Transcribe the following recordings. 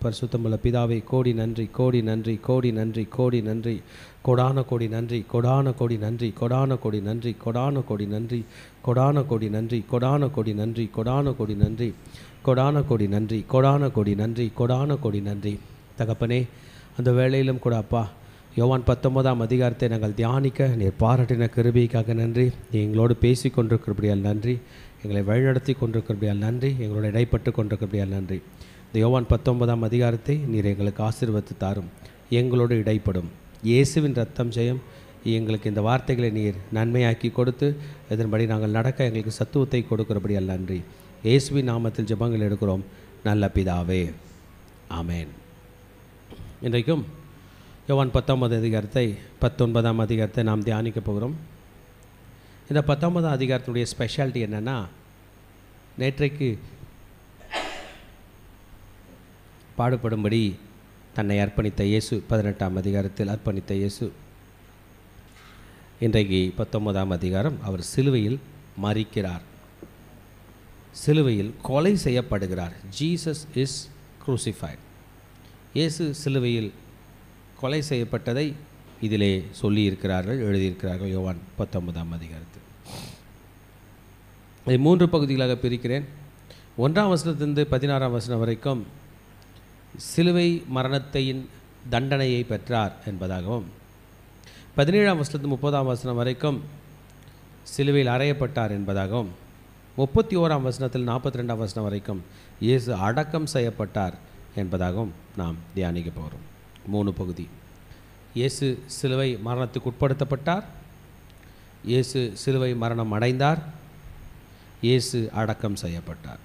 பரிசுத்தமுள்ள பிதாவே, கோடி நன்றி, கோடி நன்றி, கோடி நன்றி, கோடி நன்றி, கொடான கோடி நன்றி, கொடான கோடி நன்றி, கொடான கோடி நன்றி, கொடான கோடி நன்றி, கொடான கோடி நன்றி, கொடான கோடி நன்றி, கொடான கோடி நன்றி, கொடான கோடி நன்றி, கொடான கோடி நன்றி, கொடான கோடி நன்றி. தகப்பனே, அந்த வேளையிலும் கூட அப்பா, யோவான் 19ஆம் அதிகாரத்தை நாங்கள் தியானிக்க நீர் பாராட்டின கிருபைக்காக நன்றி. நீ எங்களோடு பேசி கொண்டிருக்கிறபடியால் நன்றி, எங்களை வழிநடத்தி கொண்டிருக்கிறபடியால் நன்றி, எங்களோட இடைப்பட்டு கொண்டிருக்கிறபடியால் நன்றி. இந்த யோவான் 19ஆம் அதிகாரத்தை நீர் எங்களுக்கு ஆசீர்வதித்து தாரும், எங்களோடு இடைப்படும். இயேசுவின் ரத்தம் ஜெயம். எங்களுக்கு இந்த வார்த்தைகளை நீர் நன்மையாக்கி கொடுத்து இதன்படி நாங்கள் நடக்க எங்களுக்கு சத்துவத்தை கொடுக்கிறபடியால் நன்றி. இயேசுவின் நாமத்தில் ஜெபங்கள் எடுக்கிறோம் நல்ல பிதாவே, ஆமேன். இன்றைக்கும் யோவான் 19 அதிகாரத்தை 19ஆம் அதிகாரத்தை நாம் தியானிக்க போகிறோம். இந்த 19ஆம் அதிகாரத்துடைய ஸ்பெஷாலிட்டி என்னென்னா, நேற்றைக்கு பாடுபடும்படி தன்னை அர்ப்பணித்த இயேசு, 18ஆம் அதிகாரத்தில் அர்ப்பணித்த இயேசு, இன்றைக்கு 19ஆம் அதிகாரம் அவர் சிலுவையில் மரிக்கிறார், சிலுவையில் கொலை செய்யப்படுகிறார். Jesus is crucified. இயேசு சிலுவையில் கொலை செய்யப்பட்டதை இதிலே சொல்லியிருக்கிறார்கள், எழுதியிருக்கிறார்கள் யோவான் 19ஆம் அதிகாரத்தில். இதை 3 பகுதிகளாக பிரிக்கிறேன். 1ஆம் வசனத்திலிருந்து 16ஆம் வசனம் வரைக்கும் சிலுவை மரணத்தின் தண்டனையை பெற்றார் என்பதாகவும், 17ஆம் வசனத்து 30ஆம் வசனம் வரைக்கும் சிலுவையில் அறையப்பட்டார் என்பதாகவும், 31ஆம் வசனத்தில் 42ஆம் வசனம் வரைக்கும் இயேசு அடக்கம் செய்யப்பட்டார் என்பதாகவும் நாம் தியானிக்க போகிறோம். 3 பகுதி. இயேசு சிலுவை மரணத்துக்கு உட்படுத்தப்பட்டார், இயேசு சிலுவை மரணம் அடைந்தார், இயேசு அடக்கம் செய்யப்பட்டார்.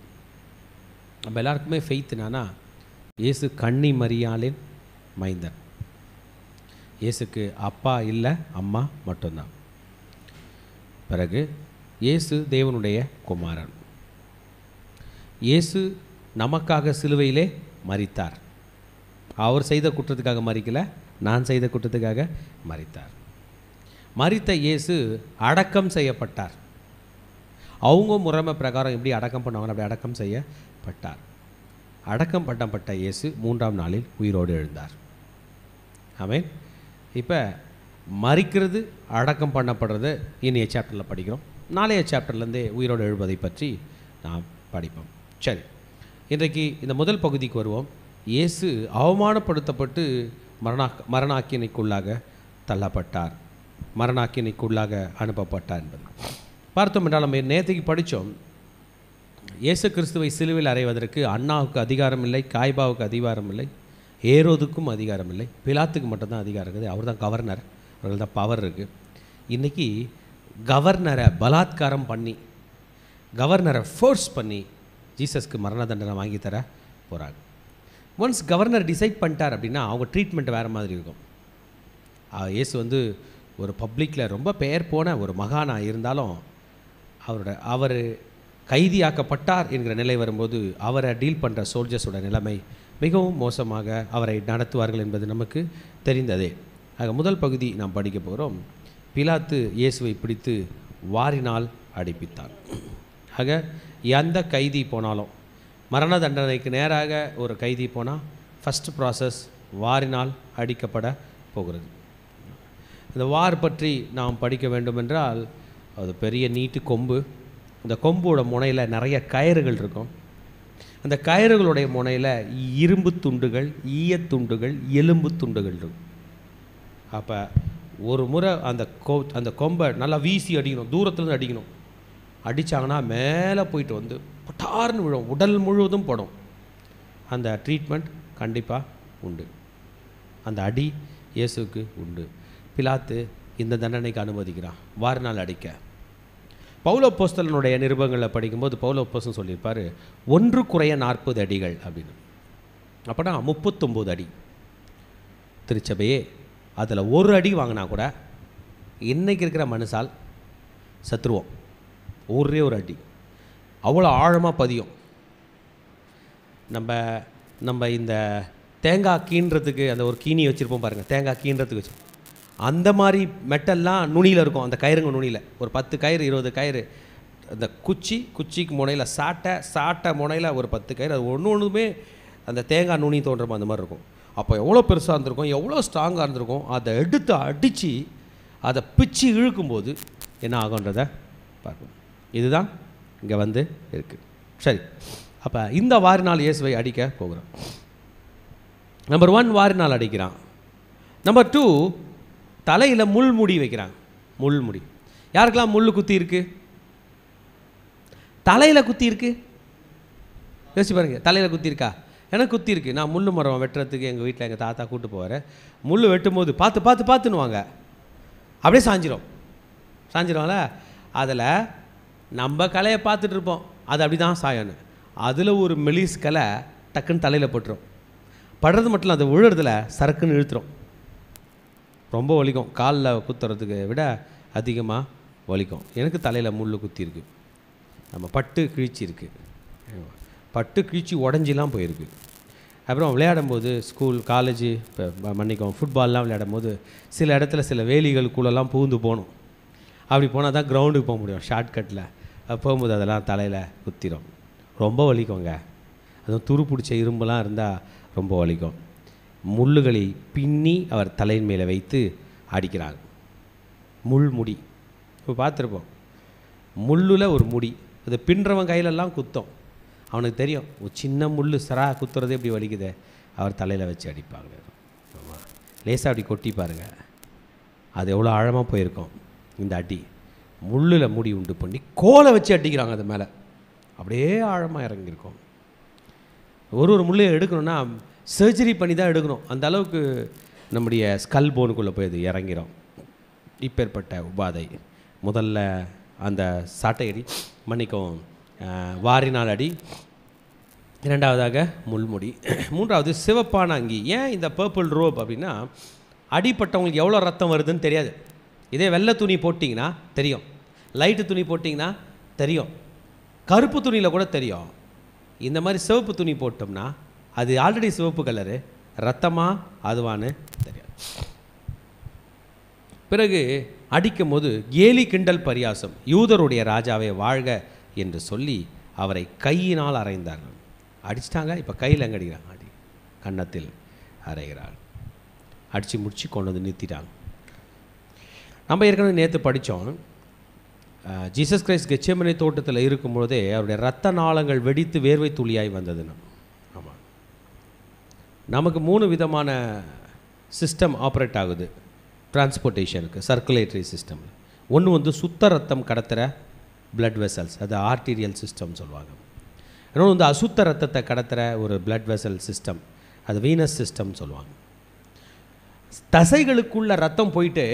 நம்ம எல்லாருக்குமே ஃபெய்த் என்னன்னா, இயேசு கன்னி மரியாளின் மைந்தன். இயேசுக்கு அப்பா இல்லை, அம்மா மட்டும்தான். பிறகு இயேசு தேவனுடைய குமாரன். இயேசு நமக்காக சிலுவையிலே மரித்தார். அவர் செய்த குற்றத்துக்காக மரிக்கல, நான் செய்த குற்றத்துக்காக மரித்தார். மரித்த இயேசு அடக்கம் செய்யப்பட்டார். அவங்க முறைமை பிரகாரம் எப்படி அடக்கம் பண்ணுவாங்க, அப்படி அடக்கம் செய்யப்பட்டார். அடக்கம் பண்ணப்பட்ட இயேசு 3ஆம் நாளில் உயிரோடு எழுந்தார். ஆமென். இப்போ மரிக்கிறது, அடக்கம் பண்ணப்படுறது இன்றைய சாப்டரில் படிக்கிறோம். நாளைய சாப்டர்லேருந்தே உயிரோடு எழுவதை பற்றி நாம் படிப்போம். சரி, இன்றைக்கு இந்த முதல் பகுதிக்கு வருவோம். இயேசு அவமானப்படுத்தப்பட்டு மரணாக்கினைக்குள்ளாக தள்ளப்பட்டார், மரணாக்கினைக்குள்ளாக அனுப்பப்பட்டார் என்பது பார்த்தோம். என்றால் நம்ம நேற்றுக்கு படித்தோம், இயேசு கிறிஸ்துவை சிலுவையில் அறைவதற்கு அண்ணாவுக்கு அதிகாரம் இல்லை, காய்பாவுக்கு அதிகாரம் இல்லை, ஏரோதுக்கும் அதிகாரம் இல்லை, பிலாத்துக்கு மட்டும்தான் அதிகாரம் இருக்குது. அவர் தான் கவர்னர், அவர்கள் தான் பவர் இருக்குது. இன்றைக்கி கவர்னரை பலாத்காரம் பண்ணி, கவர்னரை ஃபோர்ஸ் பண்ணி ஜீசஸ்க்கு மரண தண்டனை வாங்கி தர போகிறாங்க. ஒன்ஸ் கவர்னர் டிசைட் பண்ணிட்டார் அப்படின்னா அவங்க ட்ரீட்மெண்ட் வேறு மாதிரி இருக்கும். இயேசு வந்து ஒரு பப்ளிக்கில் ரொம்ப பெயர் போன ஒரு மகானாக இருந்தாலும் அவர் கைதியாக்கப்பட்டார் என்கிற நிலை வரும்போது அவரை டீல் பண்ணுற சோல்ஜர்ஸோட நிலைமை மிகவும் மோசமாக அவரை நடத்துவார்கள் என்பது நமக்கு தெரிந்ததே. ஆக முதல் பகுதி நாம் படிக்க போகிறோம். பிலாத்து இயேசுவை பிடித்து வாரினால் அடிப்பித்தார். ஆக எந்த கைதி போனாலும், மரண தண்டனைக்கு நேராக ஒரு கைதி போனால் ஃபஸ்ட் ப்ராசஸ் வாரினால் அடிக்கப்பட போகிறது. இந்த வார் பற்றி நாம் படிக்க வேண்டுமென்றால் அது பெரிய நீட்டு கொம்பு. இந்த கொம்போட முனையில் நிறைய கயிறுகள் இருக்கும். அந்த கயிறுகளுடைய முனையில் இரும்பு துண்டுகள், ஈயத்துண்டுகள், எலும்பு துண்டுகள் இருக்கும். அப்போ ஒரு முறை அந்த கொம்பை நல்லா வீசி அடிக்கணும், தூரத்துலேருந்து அடிக்கணும். அடித்தாங்கன்னா மேலே போயிட்டு வந்து பட்டார்னு விழும், உடல் முழுவதும் படும். அந்த ட்ரீட்மெண்ட் கண்டிப்பாக உண்டு, அந்த அடி இயேசுக்கு உண்டு. பிலாத்து இந்த தண்டனைக்கு அனுமதிக்கிறான், வாரினால் அடிக்க. பவுல் அப்போஸ்தலனுடைய நிருபங்களை படிக்கும்போது பவுல் அப்போஸ்தலன் சொல்லியிருப்பார், 1 குறைய 40 அடிகள் அப்படின்னு. அப்போனா 39 அடி. திருச்சபையே அதில் 1 அடி வாங்கினா கூட இன்றைக்கி இருக்கிற மனுஷால் சத்துருவோம். ஒரே ஒரு அடி அவ்வளோ ஆழமாக பதியும். நம்ம இந்த தேங்காய் கீன்றதுக்கு அந்த ஒரு கீனி வச்சுருப்போம் பாருங்கள், தேங்காய் கீன்றதுக்கு வச்சு, அந்த மாதிரி மெட்டல்லாம் நுனியில் இருக்கும். அந்த கயிறுங்க நுனியில் ஒரு 10 கயிறு 20 கயிறு, அந்த குச்சிக்கு முனையில் சாட்டை முனையில் ஒரு 10 கயிறு, அது ஒன்றுமே அந்த தேங்காய் நுனி தோன்ற அந்த மாதிரி இருக்கும். அப்போ எவ்வளோ பெருசாக இருந்திருக்கும், எவ்வளோ ஸ்ட்ராங்காக இருந்திருக்கும். அதை எடுத்து அடித்து அதை பிச்சு இழுக்கும்போது என்ன ஆகுன்றதை பார்க்கணும். இதுதான் இங்கே வந்து இருக்குது. சரி, அப்போ இந்த வாரினால் இயேசுவை அடிக்க போகிறோம். நம்பர் 1 வாரினால் அடிக்கிறான். நம்பர் 2 தலையில் முள்முடி வைக்கிறாங்க. முள்முடி யாருக்கெல்லாம் முள் குத்தி இருக்கு? தலையில் குத்தி இருக்கு. யோசிச்சு பாருங்க, தலையில் குத்தி இருக்கா? எனக்கு குத்தி இருக்கு. நான் முள் மரம் வெட்டுறதுக்கு எங்கள் வீட்டில் எங்கள் தாத்தா கூப்பிட்டு போவார். முள் வெட்டும் போது பார்த்துன்னுவாங்க. அப்படியே சாஞ்சிருவாங்கள. அதில் நம்ம கலையை பார்த்துட்டு இருப்போம், அது அப்படி தான் சாயணும். அதில் ஒரு மெலிஸ் கலை டக்குன்னு தலையில் பட்டுரும். படுறது மட்டும் இல்லை, அதை விழுறதுல சரக்குன்னு இழுத்துரும். ரொம்ப வலிக்கும். காலில் குத்துறதுக்கு விட அதிகமாக வலிக்கும். எனக்கு தலையில் முள் குத்திருக்கு. நம்ம பட்டு கிழிச்சி இருக்குது, பட்டு கிழிச்சி உடஞ்சிலாம் போயிருக்கு. அப்புறம் விளையாடும்போது ஸ்கூல் காலேஜு இப்போ ஃபுட்பால்லாம் விளையாடும் போது சில இடத்துல சில வேலிகளுக்குள்ளெல்லாம் பூந்து போகணும். அப்படி போனால் தான் கிரவுண்டுக்கு போக முடியும் ஷார்ட்கட்டில். போகும்போது அதெல்லாம் தலையில் குத்திரும். ரொம்ப வலிக்குங்க. அதுவும் துரு பிடிச்ச இரும்பெல்லாம் இருந்தால் ரொம்ப வலிக்கும். முள்ளுகளை பின்னி அவர் தலையின் மேலே வைத்து அடிக்கிறாங்க. முள்முடி இப்போ பார்த்துருப்போம். முள்ளில் ஒரு முடி, அதை பின்றவன் கையிலெல்லாம் குத்தம். அவனுக்கு தெரியும் ஒரு சின்ன முள் சரா குத்துறது எப்படி வலிக்குது. அவர் தலையில் வச்சு அடிப்பாங்க. ஆமாம், லேசாக அப்படி கொட்டி பாருங்கள், அது எவ்வளோ ஆழமாக போயிருக்கும் இந்த அடி. முள்ளில் முடி உண்டு பண்ணி கோலை வச்சு அடிக்கிறாங்க. அது மேலே அப்படியே ஆழமாக இறங்கியிருக்கும். ஒரு முள்ளையை எடுக்கணும்னா சர்ஜரி பண்ணி தான் எடுக்கணும். அந்த அளவுக்கு நம்முடைய ஸ்கல் போனுக்குள்ளே போய் அது இறங்கிடும். இப்பேற்பட்ட உபாதை. முதல்ல அந்த சாட்டை அடி, மன்னிக்கவும் வாரினால் அடி. இரண்டாவதாக முள்முடி. மூன்றாவது சிவப்பான அங்கி. ஏன் இந்த பர்பிள் ரோப் அப்படின்னா, அடிப்பட்டவங்களுக்கு எவ்வளோ ரத்தம் வருதுன்னு தெரியாது. இதே வெள்ளை துணி போட்டிங்கன்னா தெரியும், லைட்டு துணி போட்டிங்கன்னா தெரியும், கருப்பு துணியில் கூட தெரியும். இந்த மாதிரி சிவப்பு துணி போட்டோம்னா அது ஆல்ரெடி சிவப்பு கலரு, ரத்தமா அதுவான்னு தெரியாது. பிறகு அடிக்கும் போது கேலி கிண்டல் பரியாசம். யூதருடைய ராஜாவை வாழ்க என்று சொல்லி அவரை கையினால் அறைந்தார்கள். அடிச்சிட்டாங்க, இப்போ கையில் எங்கே அடிக்கிறாங்க? அடி கன்னத்தில் அறைகிறாள். அடித்து முடிச்சு கொண்டு வந்து நிறுத்திட்டாங்க. நம்ம ஏற்கனவே நேற்று படித்தோம், ஜீசஸ் கிரைஸ்ட் கெத்செமனே தோட்டத்தில் இருக்கும்போதே அவருடைய இரத்த நாளங்கள் வெடித்து வேர்வை துளியாய் வந்ததுன்னு. ஆமாம், நமக்கு 3 விதமான சிஸ்டம் ஆப்ரேட் ஆகுது டிரான்ஸ்போர்ட்டேஷனுக்கு, சர்க்குலேட்டரி சிஸ்டம். ஒன்று வந்து சுத்த ரத்தம் கடத்துகிற பிளட் வெசல்ஸ், அது ஆர்டீரியல் சிஸ்டம் சொல்லுவாங்க. இன்னொன்று வந்து அசுத்த ரத்தத்தை கடத்துகிற ஒரு பிளட் வெசல் சிஸ்டம், அது வீனஸ் சிஸ்டம் சொல்லுவாங்க. தசைகளுக்குள்ள ரத்தம் போயிட்டு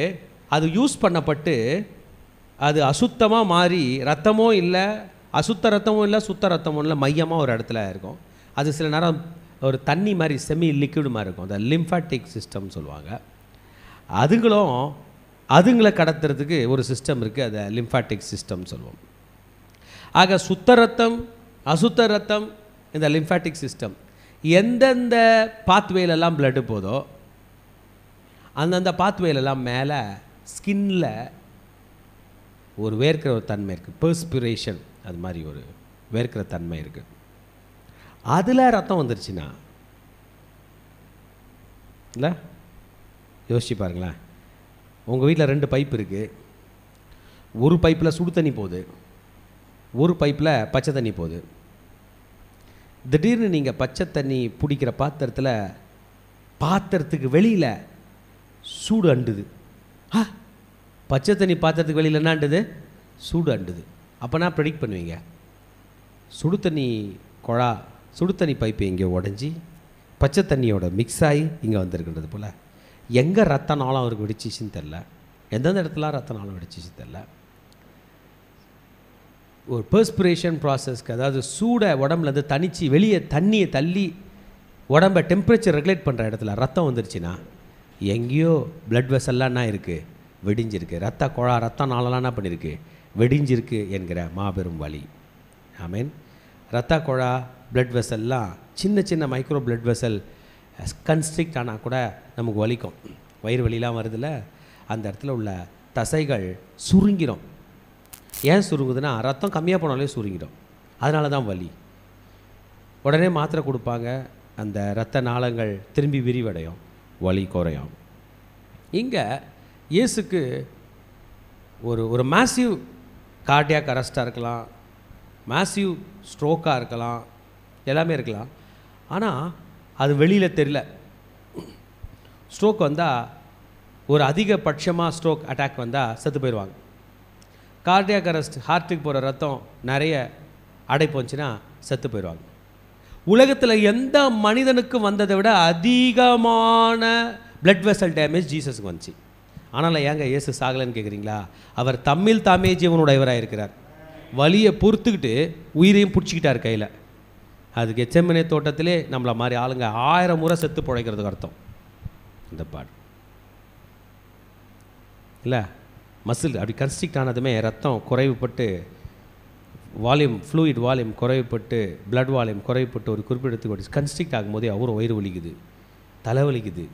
அது யூஸ் பண்ணப்பட்டு அது அசுத்தமாக மாறி ரத்தமோ இல்லை, அசுத்த ரத்தமும் இல்லை, சுத்த ரத்தமும் இல்லை, மையமாக ஒரு இடத்துல இருக்கும். அது சில நேரம் ஒரு தண்ணி மாதிரி செமி லிக்விடு மாதிரி இருக்கும். அந்த லிம்ஃபாட்டிக் சிஸ்டம் சொல்லுவாங்க. அதுங்களை கடத்துறதுக்கு ஒரு சிஸ்டம் இருக்குது, அதை லிம்ஃபாட்டிக் சிஸ்டம் சொல்லுவோம். ஆக சுத்த ரத்தம், அசுத்த ரத்தம், இந்த லிம்ஃபாட்டிக் சிஸ்டம் எந்தெந்த பாத்வேலெல்லாம் பிளட்டு போதோ அந்தந்த பாத்வேலெல்லாம் மேலே ஸ்கின்ல ஒரு வேர்க்கிற ஒரு தன்மை இருக்குது, பெர்ஸ்பிரேஷன், அது மாதிரி ஒரு வேர்க்கிற தன்மை இருக்குது. அதில் ரத்தம் வந்துருச்சுன்னா இல்லை, யோசிச்சு பாருங்களேன். உங்கள் வீட்டில் 2 பைப் இருக்குது. ஒரு பைப்பில் சுடு தண்ணி போகுது, ஒரு பைப்பில் பச்சை தண்ணி போகுது. திடீர்னு நீங்கள் பச்சை தண்ணி பிடிக்கிற பாத்திரத்துக்கு வெளியில் சூடு அண்டுது. பச்சை தண்ணி பாத்திரத்துக்கு வெளியில் என்ன அண்டுது? சூடு அண்டுது. அப்போ நான் ப்ரெடிக்ட் பண்ணுவீங்க, சுடு தண்ணி பைப்பு எங்கே உடஞ்சி பச்சை தண்ணியோட மிக்ஸ் ஆகி இங்கே வந்திருக்கின்றது போல். எங்கே ரத்த நாளம் அவருக்கு வெடிச்சிச்சின்னு தெரில, எந்தெந்த இடத்துல ரத்த நாளம் வெடிச்சிச்சு தெரில. ஒரு பெர்ஸ்பிரேஷன் ப்ராசஸ்க்கு, அதாவது சூடை உடம்புலேருந்து தனிச்சு வெளியே தண்ணியை தள்ளி உடம்பை டெம்பரேச்சர் ரெகுலேட் பண்ணுற இடத்துல ரத்தம் வந்துருச்சுன்னா எங்கேயோ பிளட் வெசல்லாம் என்ன இருக்குது? வெடிஞ்சிருக்கு. ரத்த நாளெல்லாம் என்ன பண்ணியிருக்கு? வெடிஞ்சிருக்கு என்கிற மாபெரும் வலி. ஆமீன். ரத்த குழா பிளட் வெசல்லாம் சின்ன சின்ன மைக்ரோ பிளட் வெசல் கன்ஸ்ட்ரிக்ட் ஆனால் கூட நமக்கு வலிக்கும். வயிறு வலிலாம் வருதில்ல, அந்த இடத்துல உள்ள தசைகள் சுருங்கிடும். ஏன் சுருங்குதுன்னா ரத்தம் கம்மியாக போனாலே சுருங்கிடும். அதனால தான் வலி. உடனே மாத்திரை கொடுப்பாங்க, அந்த இரத்த நாளங்கள் திரும்பி விரிவடையும், வலி குறையும். இங்கே இயேசுக்கு ஒரு மேசிவ் கார்டியாக் அரெஸ்ட்டாக இருக்கலாம், மேசிவ் ஸ்ட்ரோக்காக இருக்கலாம், எல்லாமே இருக்கலாம். ஆனால் அது வெளியில் தெரியல. ஸ்ட்ரோக் வந்தால், ஒரு அதிகபட்சமாக ஸ்ட்ரோக் அட்டாக் வந்தால் செத்து போயிடுவாங்க. கார்டியாக் அரெஸ்ட், ஹார்ட்டுக்கு போகிற ரத்தம் நிறைய அடைப்பு வந்துச்சுன்னா செத்து போயிடுவாங்க. உலகத்தில் எந்த மனிதனுக்கு வந்ததை விட அதிகமான பிளட் வெசல் டேமேஜ் ஜீசஸுக்கு வந்துச்சு. ஆனால் ஏங்க இயேசு சாகலைன்னு கேட்குறீங்களா? அவர் தம்மில் தாமே ஜீவனுடையவராக இருக்கிறார். வலியை பொறுத்துக்கிட்டு உயிரையும் பிடிச்சிக்கிட்டார் கையில். அது கெத்செமனே தோட்டத்திலே நம்மளை மாதிரி ஆளுங்க 1000 முறை செத்து பிழைக்கிறதுக்கு அர்த்தம் இந்த பாடு இல்லை. மசில் அப்படி கன்ஸ்ட்ரிக்ட் ஆனதுமே ரத்தம் குறைவுபட்டு, வால்யூம், ஃப்ளூயிட் வால்யூம் குறைவுபட்டு, பிளட் வால்யூம் குறைவுபட்டு ஒரு குறிப்பிடத்துக்கு கன்ஸ்ட்ரிக்ட் ஆகும்போதே அவரும் வயிறு வலிக்குது, தலைவலிக்குது.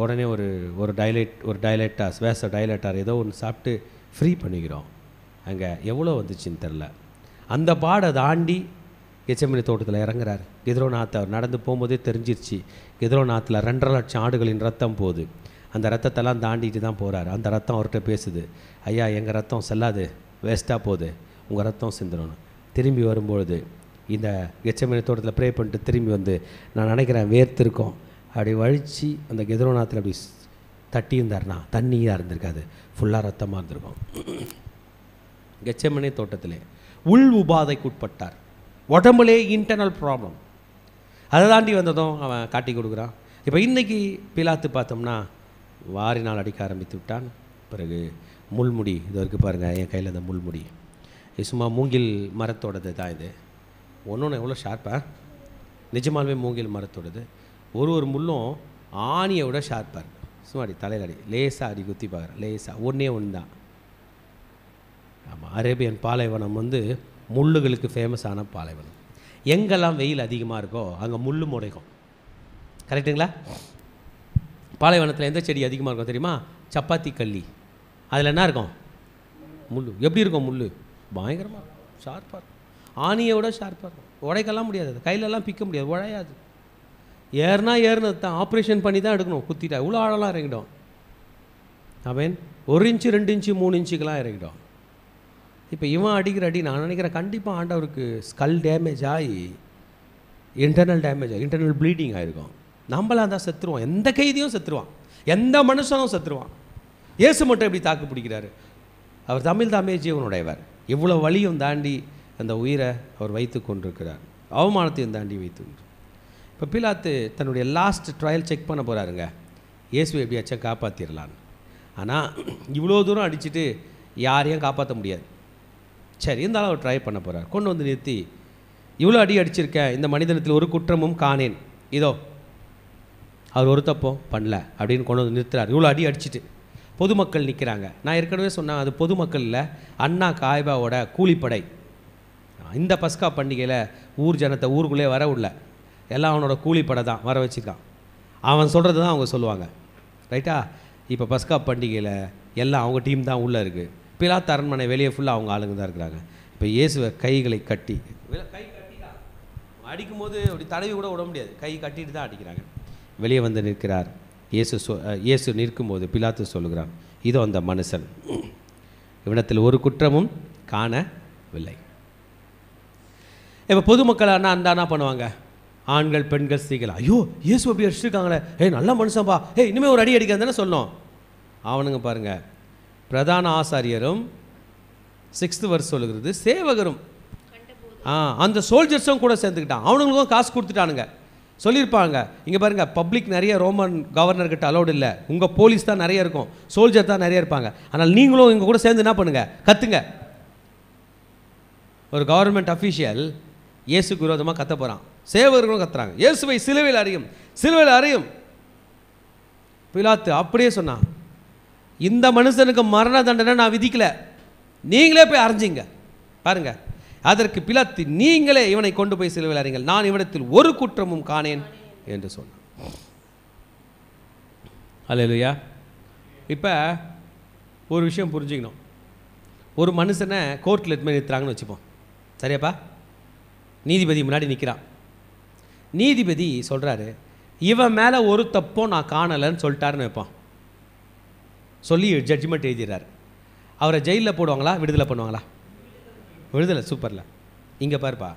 உடனே ஒரு டைலேட்டாஸ், வேச டைலேட்டார் ஏதோ ஒன்று சாப்பிட்டு ஃப்ரீ பண்ணிக்கிறோம். அங்கே எவ்வளோ வந்துச்சுன்னு தெரில. அந்த பாடை தாண்டி கெத்செமனே தோட்டத்தில் இறங்குறார். கெத்ரோநாத் அவர் நடந்து போகும்போதே தெரிஞ்சிருச்சு, கெத்ரோநாத்தில் 2.5 லட்சம் ஆடுகளின் ரத்தம் போகுது. அந்த ரத்தத்தெல்லாம் தாண்டிட்டு தான் போகிறார். அந்த ரத்தம் அவர்கிட்ட பேசுது, ஐயா எங்கள் ரத்தம் செல்லாது, வேஸ்ட்டாக போகுது, உங்கள் ரத்தம் சிந்தணும். திரும்பி வரும்பொழுது இந்த கெத்செமனே தோட்டத்தில் ப்ரே பண்ணிட்டு திரும்பி வந்து, நான் நினைக்கிறேன் வேர்த்திருக்கோம், அப்படி வழித்து அந்த கெத்ரோநாத்தில் அப்படி தட்டி இருந்தார்னா தண்ணியாக இருந்திருக்காது, ஃபுல்லாக ரத்தமாக இருந்திருக்கும். கெத்செமனே தோட்டத்திலே உள் உபாதைக்குட்பட்டார். உடம்புலே இன்டர்னல் ப்ராப்ளம். அதை தாண்டி வந்ததும் அவன் காட்டி கொடுக்குறான். இப்போ இன்றைக்கி பிலாத்து பார்த்தோம்னா வாரினால் அடிக்க ஆரம்பித்து விட்டான். பிறகு முள்முடி, இது வரைக்கும் பாருங்கள் என் கையில் இந்த முள்முடி, இது சும்மா மூங்கில் மரத்தோடது தான். இது ஒன்று எவ்வளோ ஷார்ப்பாக, நிஜமாலுமே மூங்கில் மரத்தோடது. ஒரு முள்ளும் ஆணியை விட ஷார்ப்பாக இருக்குது. சும்மா அடி தலையில் அடி, லேசாக அடி குத்தி பார்க்குறேன், லேசாக ஒன்று தான். ஆமாம், அரேபியன் பாலைவனம் முள்ளுகளுக்கு ஃபேமஸான பாலைவனம். எங்கெல்லாம் வெயில் அதிகமாக இருக்கோ அங்கே முள் முளைக்கும். கரெக்டுங்களா? பாலைவனத்தில் எந்த செடி அதிகமாக இருக்கும் தெரியுமா? சப்பாத்தி கள்ளி. அதில் என்ன இருக்கும்? முள். எப்படி இருக்கும் முள்? பயங்கரமாக இருக்கும், ஷார்ப்பாக இருக்கும், ஆணியை விட ஷார்ப்பாக இருக்கும். உடைக்கலாம் முடியாது, கையிலலாம் பிக்க முடியாது, உழையாது. ஏறினது தான், ஆப்ரேஷன் பண்ணி தான் எடுக்கணும். குத்திட்டா இவ்வளோ ஆழலாம் இறங்கிடும். அவன் 1 இன்ச்சு 2 இன்ச்சு 3 இன்ச்சுக்கெலாம் இறங்கிடும். இப்போ இவன் அடிக்கிற அடி நான் நினைக்கிறேன் கண்டிப்பாக ஆண்டவருக்கு ஸ்கல் டேமேஜ் ஆகி இன்டர்னல் டேமேஜ் ஆகி இன்டர்னல் ப்ளீடிங் ஆகிருக்கும். நம்மளாம் தான் செத்துருவோம், எந்த கைதியும் செத்துருவான், எந்த மனுஷனும் செத்துருவான். இயேசு மட்டும் எப்படி தாக்கு பிடிக்கிறாரு? அவர் தமிழ் தாமே ஜீவனுடையவர். இவ்வளோ வலியும் தாண்டி அந்த உயிரை அவர் வைத்து கொண்டிருக்கிறார், அவமானத்தையும் தாண்டி வைத்து கொண்டு. இப்போ பிலாத்து தன்னுடைய லாஸ்ட் ட்ரையல் செக் பண்ண போகிறாருங்க, இயேசுவை எப்படியாச்சும் காப்பாற்றிடலான்னு. ஆனால் இவ்வளோ தூரம் அடிச்சுட்டு யாரையும் காப்பாற்ற முடியாது. சரி, இருந்தாலும் அவர் ட்ரை பண்ண போகிறார். கொண்டு வந்து நிறுத்தி, இவ்வளோ அடி அடிச்சிருக்கேன், இந்த மனிதனத்தில் ஒரு குற்றமும் காணேன், இதோ அவர் ஒரு தப்பும் பண்ணல அப்படின்னு கொண்டு வந்து நிறுத்துறார். இவ்வளோ அடி அடிச்சுட்டு பொதுமக்கள் நிற்கிறாங்க. நான் ஏற்கனவே சொன்னேன், அது பொதுமக்கள் இல்லை, அண்ணா காய்பாவோட கூலிப்படை. இந்த பஸ்கா பண்டிகையில் ஊர் ஜனத்தை ஊருக்குள்ளே வர விடல, எல்லாம் அவனோட கூலிப்படை தான் வர வச்சுருக்கான். அவன் சொல்கிறது தான் அவங்க சொல்லுவாங்க, ரைட்டா? இப்போ பஸ்கா பண்டிகையில் எல்லாம் அவங்க டீம் தான் உள்ளே இருக்குது. பிலாத்து அரண்மனை வெளியே ஃபுல்லாக அவங்க ஆளுங்க தான் இருக்கிறாங்க. இப்போ இயேசுவை கைகளை கட்டி, கை கட்டிதான் அடிக்கும்போது அப்படி தடவி கூட விட முடியாது, கை கட்டிட்டு தான் அடிக்கிறாங்க. வெளியே வந்து நிற்கிறார் இயேசு நிற்கும்போது பிலாத்து சொல்லுகிறான், இதோ அந்த மனுஷன், இவனத்தில் ஒரு குற்றமும் காணவில்லை. இப்போ பொதுமக்கள் அந்த என்ன பண்ணுவாங்க? ஆண்கள் பெண்கள் ஸ்திரீகள், ஐயோ இயேசு அப்படி அடிச்சிருக்காங்களே, நல்ல மனுஷன்பா, இனிமேல் ஒரு அடி அடிக்காது தானே சொல்லணும். அவனுங்க பாருங்கள், பிரதான ஆசாரியரும் 6th verse சொல்லுகிறது, சேவகரும் அந்த சோல்ஜர்ஸும் கூட சேர்ந்துக்கிட்டான். அவனுங்களுக்கும் காசு கொடுத்துட்டானுங்க. சொல்லியிருப்பாங்க, இங்கே பாருங்கள், பப்ளிக் நிறைய ரோமன் கவர்னர்கிட்ட அலோடு இல்லை, உங்கள் போலீஸ் தான் நிறைய இருக்கும், சோல்ஜர் தான் நிறைய இருப்பாங்க, ஆனால் நீங்களும் இங்கே கூட சேர்ந்து என்ன பண்ணுங்க, கத்துங்க. ஒரு கவர்மெண்ட் அஃபீஷியல் இயேசுக்கு விரோதமாக கத்த போகிறான், சேவகர்களும் கத்துறாங்க, இயேசுவை சிலுவையில் அறையும், சிலுவையில் அறையும். பிலாத்து அப்படியே சொன்னான், இந்த மனுஷனுக்கு மரண தண்டனை நான் விதிக்கல, நீங்களே போய் அரைஞ்சிங்க பாருங்க. அதற்கு பிலாத்து, நீங்களே இவனை கொண்டு போய் சிலுவையில் அறையுங்கள், நான் இவனிடத்தில் ஒரு குற்றமும் காணேன் என்று சொன்னான். அல்லேலூயா. இப்போ ஒரு விஷயம் புரிஞ்சுக்கணும், ஒரு மனுஷனை கோர்ட்டில் எதுவுமே நிறுத்துறாங்கன்னு வச்சுப்போம், சரியாப்பா? நீதிபதி முன்னாடி நிற்கிறான், நீதிபதி சொல்கிறாரு, இவன் மேலே ஒரு தப்பும் நான் காணலைன்னு சொல்லிட்டாருன்னு வைப்பான். சொல்லி ஜட்ஜ்மெண்ட் எழுதிடுறாரு. அவரை ஜெயிலில் போடுவாங்களா, விடுதலை பண்ணுவாங்களா? விடுதலை. சூப்பரில். இங்கே பாருப்பா,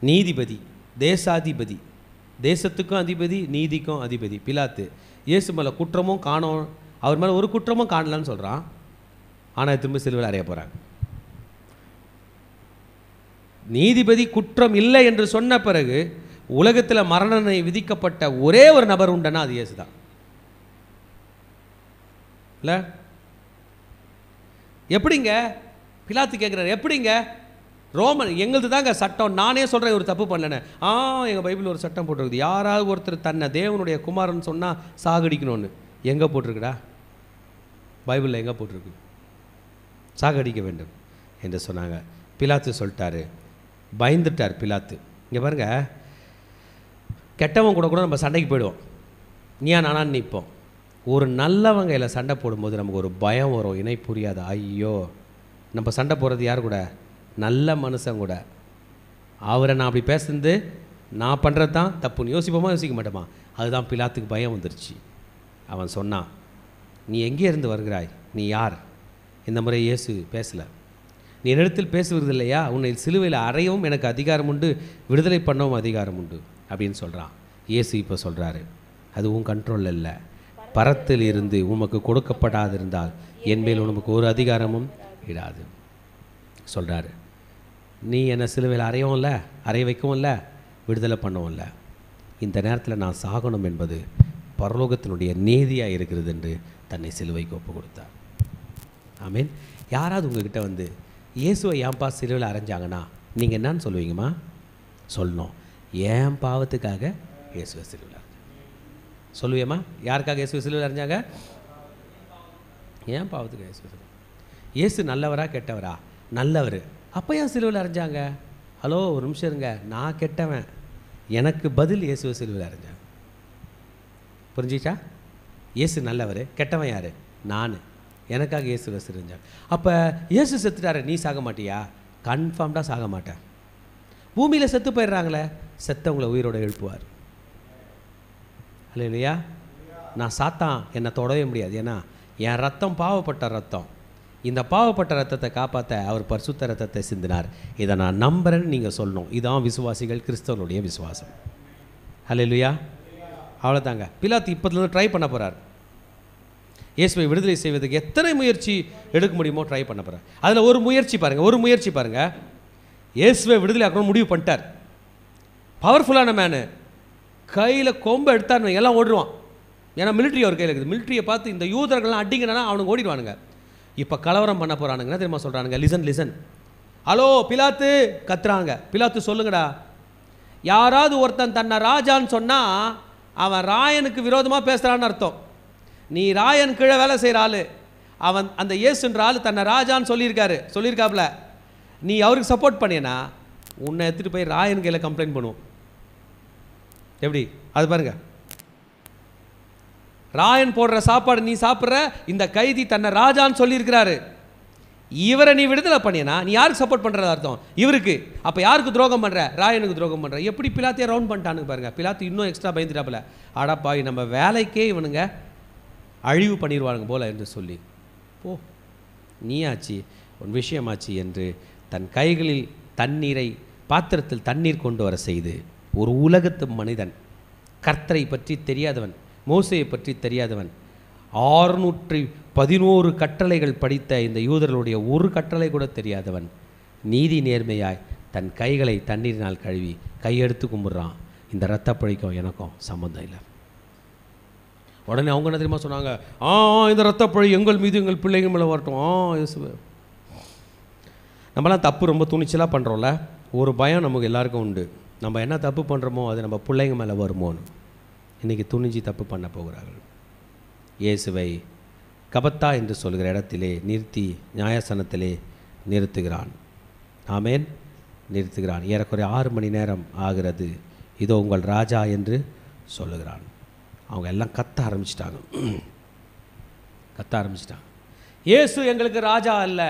நீதிபதி, தேசாதிபதி, தேசத்துக்கும் அதிபதி, நீதிக்கும் அதிபதி பிலாத்து. இயேசு மேலே குற்றமும் காணோம், அவர் மேலே ஒரு குற்றமும் காணலன்னு சொல்கிறான். ஆனால் திரும்ப சிலுவையில் அறைய போகிறாங்க. நீதிபதி குற்றம் இல்லை என்று சொன்ன பிறகு உலகத்தில் மரணனை விதிக்கப்பட்ட ஒரே ஒரு நபர் உண்டுன்னா அது இயேசு தான். இல்லை எப்படிங்க பிலாத்து கேட்குறாரு, எப்படிங்க ரோமன் எங்களது தாங்க சட்டம், நானே சொல்கிறேன் ஒரு தப்பு பண்ணலன்னு. எங்கள் பைபிள் ஒரு சட்டம் போட்டிருக்குது, யாராவது ஒருத்தர் தன்னை தேவனுடைய குமாரன் சொன்னால் சாகடிக்கணும்னு. எங்கே போட்டிருக்குடா? பைபிளில் எங்கே போட்டிருக்கு? சாகடிக்க வேண்டும் என்று சொன்னாங்க. பிலாத்து சொல்லிட்டாரு, பயந்துட்டார் பிலாத்து. இங்கே பாருங்க, கெட்டவன் கூட நம்ம சண்டைக்கு போயிடுவோம், நீயா நானான்னு நிற்போம். ஒரு நல்லவங்க இல்லை சண்டை போடும்போது நமக்கு ஒரு பயம் வரும், இணை புரியாது. ஐயோ, நம்ம சண்டை போடுறது யார் கூட? நல்ல மனுஷன் கூட. அவரை நான் அப்படி பேசுறது நான் பண்ணுறது தான் தப்புன்னு யோசிப்போமா, யோசிக்க மாட்டோமா? அதுதான் பிலாத்துக்கு பயம் வந்துருச்சு. அவன் சொன்னான், நீ எங்கே இருந்து வருகிறாய், நீ யார்? இந்த முறை இயேசு பேசலை. நீ என்னிடத்தில் பேசுவது இல்லையா, உன்னை சிலுவையில் அறையவும் எனக்கு அதிகாரம் உண்டு, விடுதலை பண்ணவும் அதிகாரம் உண்டு அப்படின்னு சொல்கிறான். இயேசு இப்போ சொல்கிறாரு, அது உன் கண்ட்ரோலில் இல்லை, பரத்தில் இருந்து உமக்கு கொடுக்கப்படாதிருந்தால் என்மேல் உனக்கு ஒரு அதிகாரமும் இடாது சொல்கிறாரு. நீ என்னை சிலுவையில் அறையவும் இல்லை, அறைய வைக்கவும் இல்லை, விடுதலை பண்ணவும் இல்லை. இந்த நேரத்தில் நான் சாகணும் என்பது பரலோகத்தினுடைய நீதியாக இருக்கிறது என்று தன்னை சிலுவைக்கு ஒப்பு கொடுத்தார். ஆமீன். யாராவது உங்ககிட்ட வந்து இயேசுவை ஏன்பா சிலுவையில் அரைஞ்சாங்கன்னா நீங்கள் என்னன்னு சொல்லுவீங்கம்மா? சொல்லணும், ஏன் பாவத்துக்காக இயேசுவை சிலுவையில் அரைஞ்சாங்க. சொல்லுவியம்மா, யாருக்காக இயேசுவை சிலுவையில் அரைஞ்சாங்க? ஏன் பாவத்துக்காக இயேசு. இயேசு நல்லவரா கெட்டவரா? நல்லவர். அப்போ ஏன் சிலுவையில் அரைஞ்சாங்க? ஹலோ, ஒரு நிமிஷம் இருங்க, நான் கெட்டவன், எனக்கு பதில் இயேசுவை சிலுவையில் அரைஞ்சாங்க. புரிஞ்சிச்சா? இயேசு நல்லவர், கெட்டவன் யார்? நான். எனக்காக இயேசுவை சிலுவையில். அப்போ இயேசு செத்துட்டாரு, நீ சாக மாட்டியா? கன்ஃபார்ம்டாக சாக மாட்டேன். பூமியில் செத்து போயிடுறாங்களே, செத்தவங்களை உயிரோடு எழுப்புவார். இல்லை இல்லையா? நான் சாத்தான் என்னை தொடவே முடியாது, ஏன்னா என் ரத்தம் பாவப்பட்ட ரத்தம். இந்த பாவப்பட்ட ரத்தத்தை காப்பாற்ற அவர் பரிசுத்த ரத்தத்தை சிந்தினார். இதை நான் நம்புறேன்னு நீங்கள் சொல்லணும். இதான் விசுவாசிகள், கிறிஸ்தவனுடைய விசுவாசம். அல்லேலூயா. அவ்வளோதாங்க. பிலாத்து இப்போதுலேருந்து ட்ரை பண்ண போகிறார். இயேசுவை விடுதலை செய்வதற்கு எத்தனை முயற்சி எடுக்க முடியுமோ ட்ரை பண்ண போகிறார். அதில் ஒரு முயற்சி பாருங்கள், இயேசுவை விடுதலை ஆக்கணும்னு முடிவு பண்ணிட்டார். பவர்ஃபுல்லான மேனு, கையில் கொம்பை எடுத்தார், எல்லாம் ஓடுவான். ஏன்னா மிலிட்ரி அவர் கையில் இருக்குது. மிலிட்ரியை பார்த்து இந்த யூதர்கள்லாம் அடிங்கன்னா அவனுக்கு ஓடிடுவானுங்க. இப்போ கலவரம் பண்ண போகிறானுங்கன்னா தெரியுமா சொல்கிறானுங்க? லிசன். ஹலோ பிலாத்து கத்துறாங்க. பிலாத்து சொல்லுங்கடா, யாராவது ஒருத்தன் தன்னை ராஜான்னு சொன்னால் அவன் ராயனுக்கு விரோதமாக பேசுகிறான்னு அர்த்தம். நீ ராயன் கீழே வேலை செய்கிற ஆள், அவன் அந்த இயேசுன்ற ஆள் தன்னை ராஜான்னு சொல்லியிருக்காப்புல, நீ அவருக்கு சப்போர்ட் பண்ணியனா உன்னை எடுத்துகிட்டு போய் ராயன் கையில் கம்ப்ளைண்ட் பண்ணுவோம். எப்படி அது பாருங்க. ராயன் போடுற சாப்பாடு நீ சாப்பிட்ற, இந்த கைதி தன்னை ராஜான்னு சொல்லியிருக்கிறாரு, இவரை நீ விடுதலை பண்ணியனா நீ யாருக்கு சப்போர்ட் பண்ணுறது அர்த்தம்? இவருக்கு. அப்போ யாருக்கு துரோகம் பண்ணுற? ராயனுக்கு துரோகம் பண்ணுற. எப்படி பிலாத்தையே ரவுண்ட் பண்ணிட்டானுங்க பாருங்க. பிலாத்து இன்னும் எக்ஸ்ட்ரா பயந்துட்டாப்புல, அடப்பாய் நம்ம வேலைக்கே இவனுங்க அழிவு பண்ணிடுவானுங்க போல என்று சொல்லி, போ நீ ஆச்சு உன் விஷயமாச்சு என்று தன் கைகளில் தண்ணீரை, பாத்திரத்தில் தண்ணீர் கொண்டு வர செய்து, ஒரு உலகத்து மனிதன், கர்த்தரை பற்றி தெரியாதவன், மோசையை பற்றி தெரியாதவன், 611 கட்டளைகள் படித்த இந்த யூதர்களுடைய ஒரு கட்டளை கூட தெரியாதவன், நீதி நேர்மையாய் தன் கைகளை தண்ணீரினால் கழுவி கையெடுத்து கும்பிட்றான். இந்த இரத்த பழிக்கும் எனக்கும் சம்மந்தம் இல்லை. உடனே அவங்க என்ன தெரியுமா சொன்னாங்க? இந்த இரத்தப்பழி எங்கள் மீது எங்கள் பிள்ளைங்க மேலே வரட்டும். இயேசுவே. நம்மளாம் தப்பு ரொம்ப துணிச்சலாக பண்ணுறோம்ல. ஒரு பயம் நமக்கு எல்லாருக்கும் உண்டு, நம்ம என்ன தப்பு பண்ணுறோமோ அது நம்ம பிள்ளைங்க மேலே வருமோன்னு. இன்றைக்கி துணிஞ்சு தப்பு பண்ண போகிறார்கள். இயேசுவை கபத்தா என்று சொல்கிற இடத்திலே நிறுத்தி நியாயசனத்திலே நிறுத்துகிறான். ஆமேன். நிறுத்துகிறான். ஏறக்குறைய 6 மணி நேரம் ஆகிறது. இதோ உங்கள் ராஜா என்று சொல்லுகிறான். அவங்க எல்லாம் கத்த ஆரம்பிச்சிட்டாங்க. இயேசு எங்களுக்கு ராஜா அல்ல,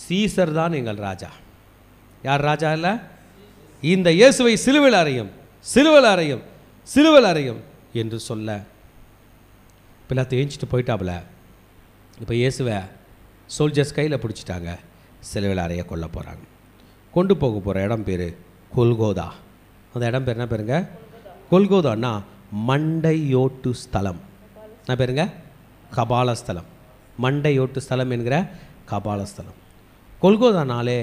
சீசர் தான் எங்கள் ராஜா. யார் ராஜா இல்லை? இந்த இயேசுவை சிலுவையில் அறையும் சிலுவையில் அறையும், சிலுவையில் அறையும் என்று சொல்ல பிலாத்து ஏஞ்சிட்டு போயிட்டாப்புல. இப்போ இயேசுவை சோல்ஜர்ஸ் கையில் பிடிச்சிட்டாங்க, சிலுவையில் அறைய கொல்ல போகிறாங்க. கொண்டு போக போகிற இடம் பேர் கொல்கோதா. அந்த இடம் பேர் என்ன பேருங்க? கொல்கோதான்னா மண்டையோட்டு ஸ்தலம். என்ன பேருங்க? கபாலஸ்தலம். மண்டையோட்டு ஸ்தலம் என்கிற கபாலஸ்தலம். கொல்கோதானாலே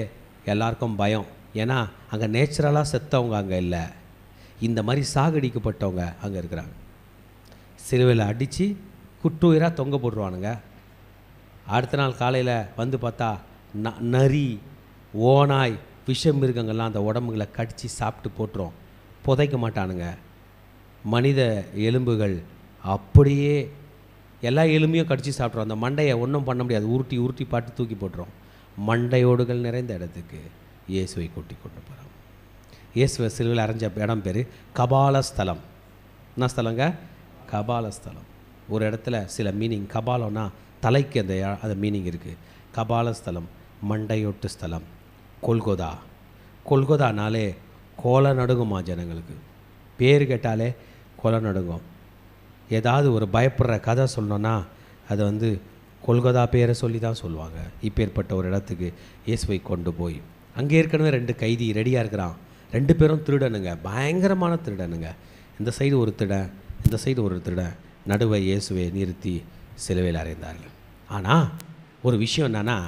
எல்லாருக்கும் பயம். ஏன்னா அங்கே நேச்சுரலாக செத்தவங்க அங்கே இல்லை, இந்த மாதிரி சாகடிக்கப்பட்டவங்க அங்கே இருக்கிறாங்க. சிலுவையில் அடித்து குட்டுயிராக தொங்க போட்டுருவானுங்க. அடுத்த நாள் காலையில் வந்து பார்த்தா நரி, ஓனாய், விஷ மிருகங்கள்லாம் அந்த உடம்புகளை கடித்து சாப்பிட்டு போட்டுரும். புதைக்க மாட்டானுங்க. மனித எலும்புகள் அப்படியே எல்லா எலும்பையும் கடித்து சாப்பிட்றோம். அந்த மண்டையை ஒன்றும் பண்ண முடியாது, உருட்டி உருட்டி பாட்டு தூக்கி போட்டுரும். மண்டையோடுகள் நிறைந்த இடத்துக்கு இயேசுவை கூட்டி கொண்டு போகிறோம். இயேசுவை சிலுவையில் அரைஞ்ச இடம் பேர் கபாலஸ்தலம். என்ன ஸ்தலங்க? கபாலஸ்தலம். ஒரு இடத்துல சில மீனிங். கபாலம்னா தலைக்கு அந்த மீனிங் இருக்குது. கபாலஸ்தலம், மண்டையோட்டு ஸ்தலம். கொல்கோதா. கொல்கோதானாலே கொலை நடுங்குமா ஜனங்களுக்கு. பேர் கேட்டாலே கொலை நடுங்கும். ஏதாவது ஒரு பயப்படுற கதை சொல்லணுன்னா அதை வந்து கொல்கோதா பேரை சொல்லி தான் சொல்லுவாங்க. இப்பேற்பட்ட ஒரு இடத்துக்கு இயேசுவை கொண்டு போய் அங்கே ஏற்கனவே 2 கைதி ரெடியாக இருக்கிறான். 2 பேரும் திருடனுங்க, பயங்கரமான திருடனுங்க. இந்த சைடு ஒரு திருடன், இந்த சைடு ஒரு திருடன். நடுவை இயேசுவை நிறுத்தி சிலுவையில் அறைந்தார்கள். ஆனால் ஒரு விஷயம் என்னன்னா,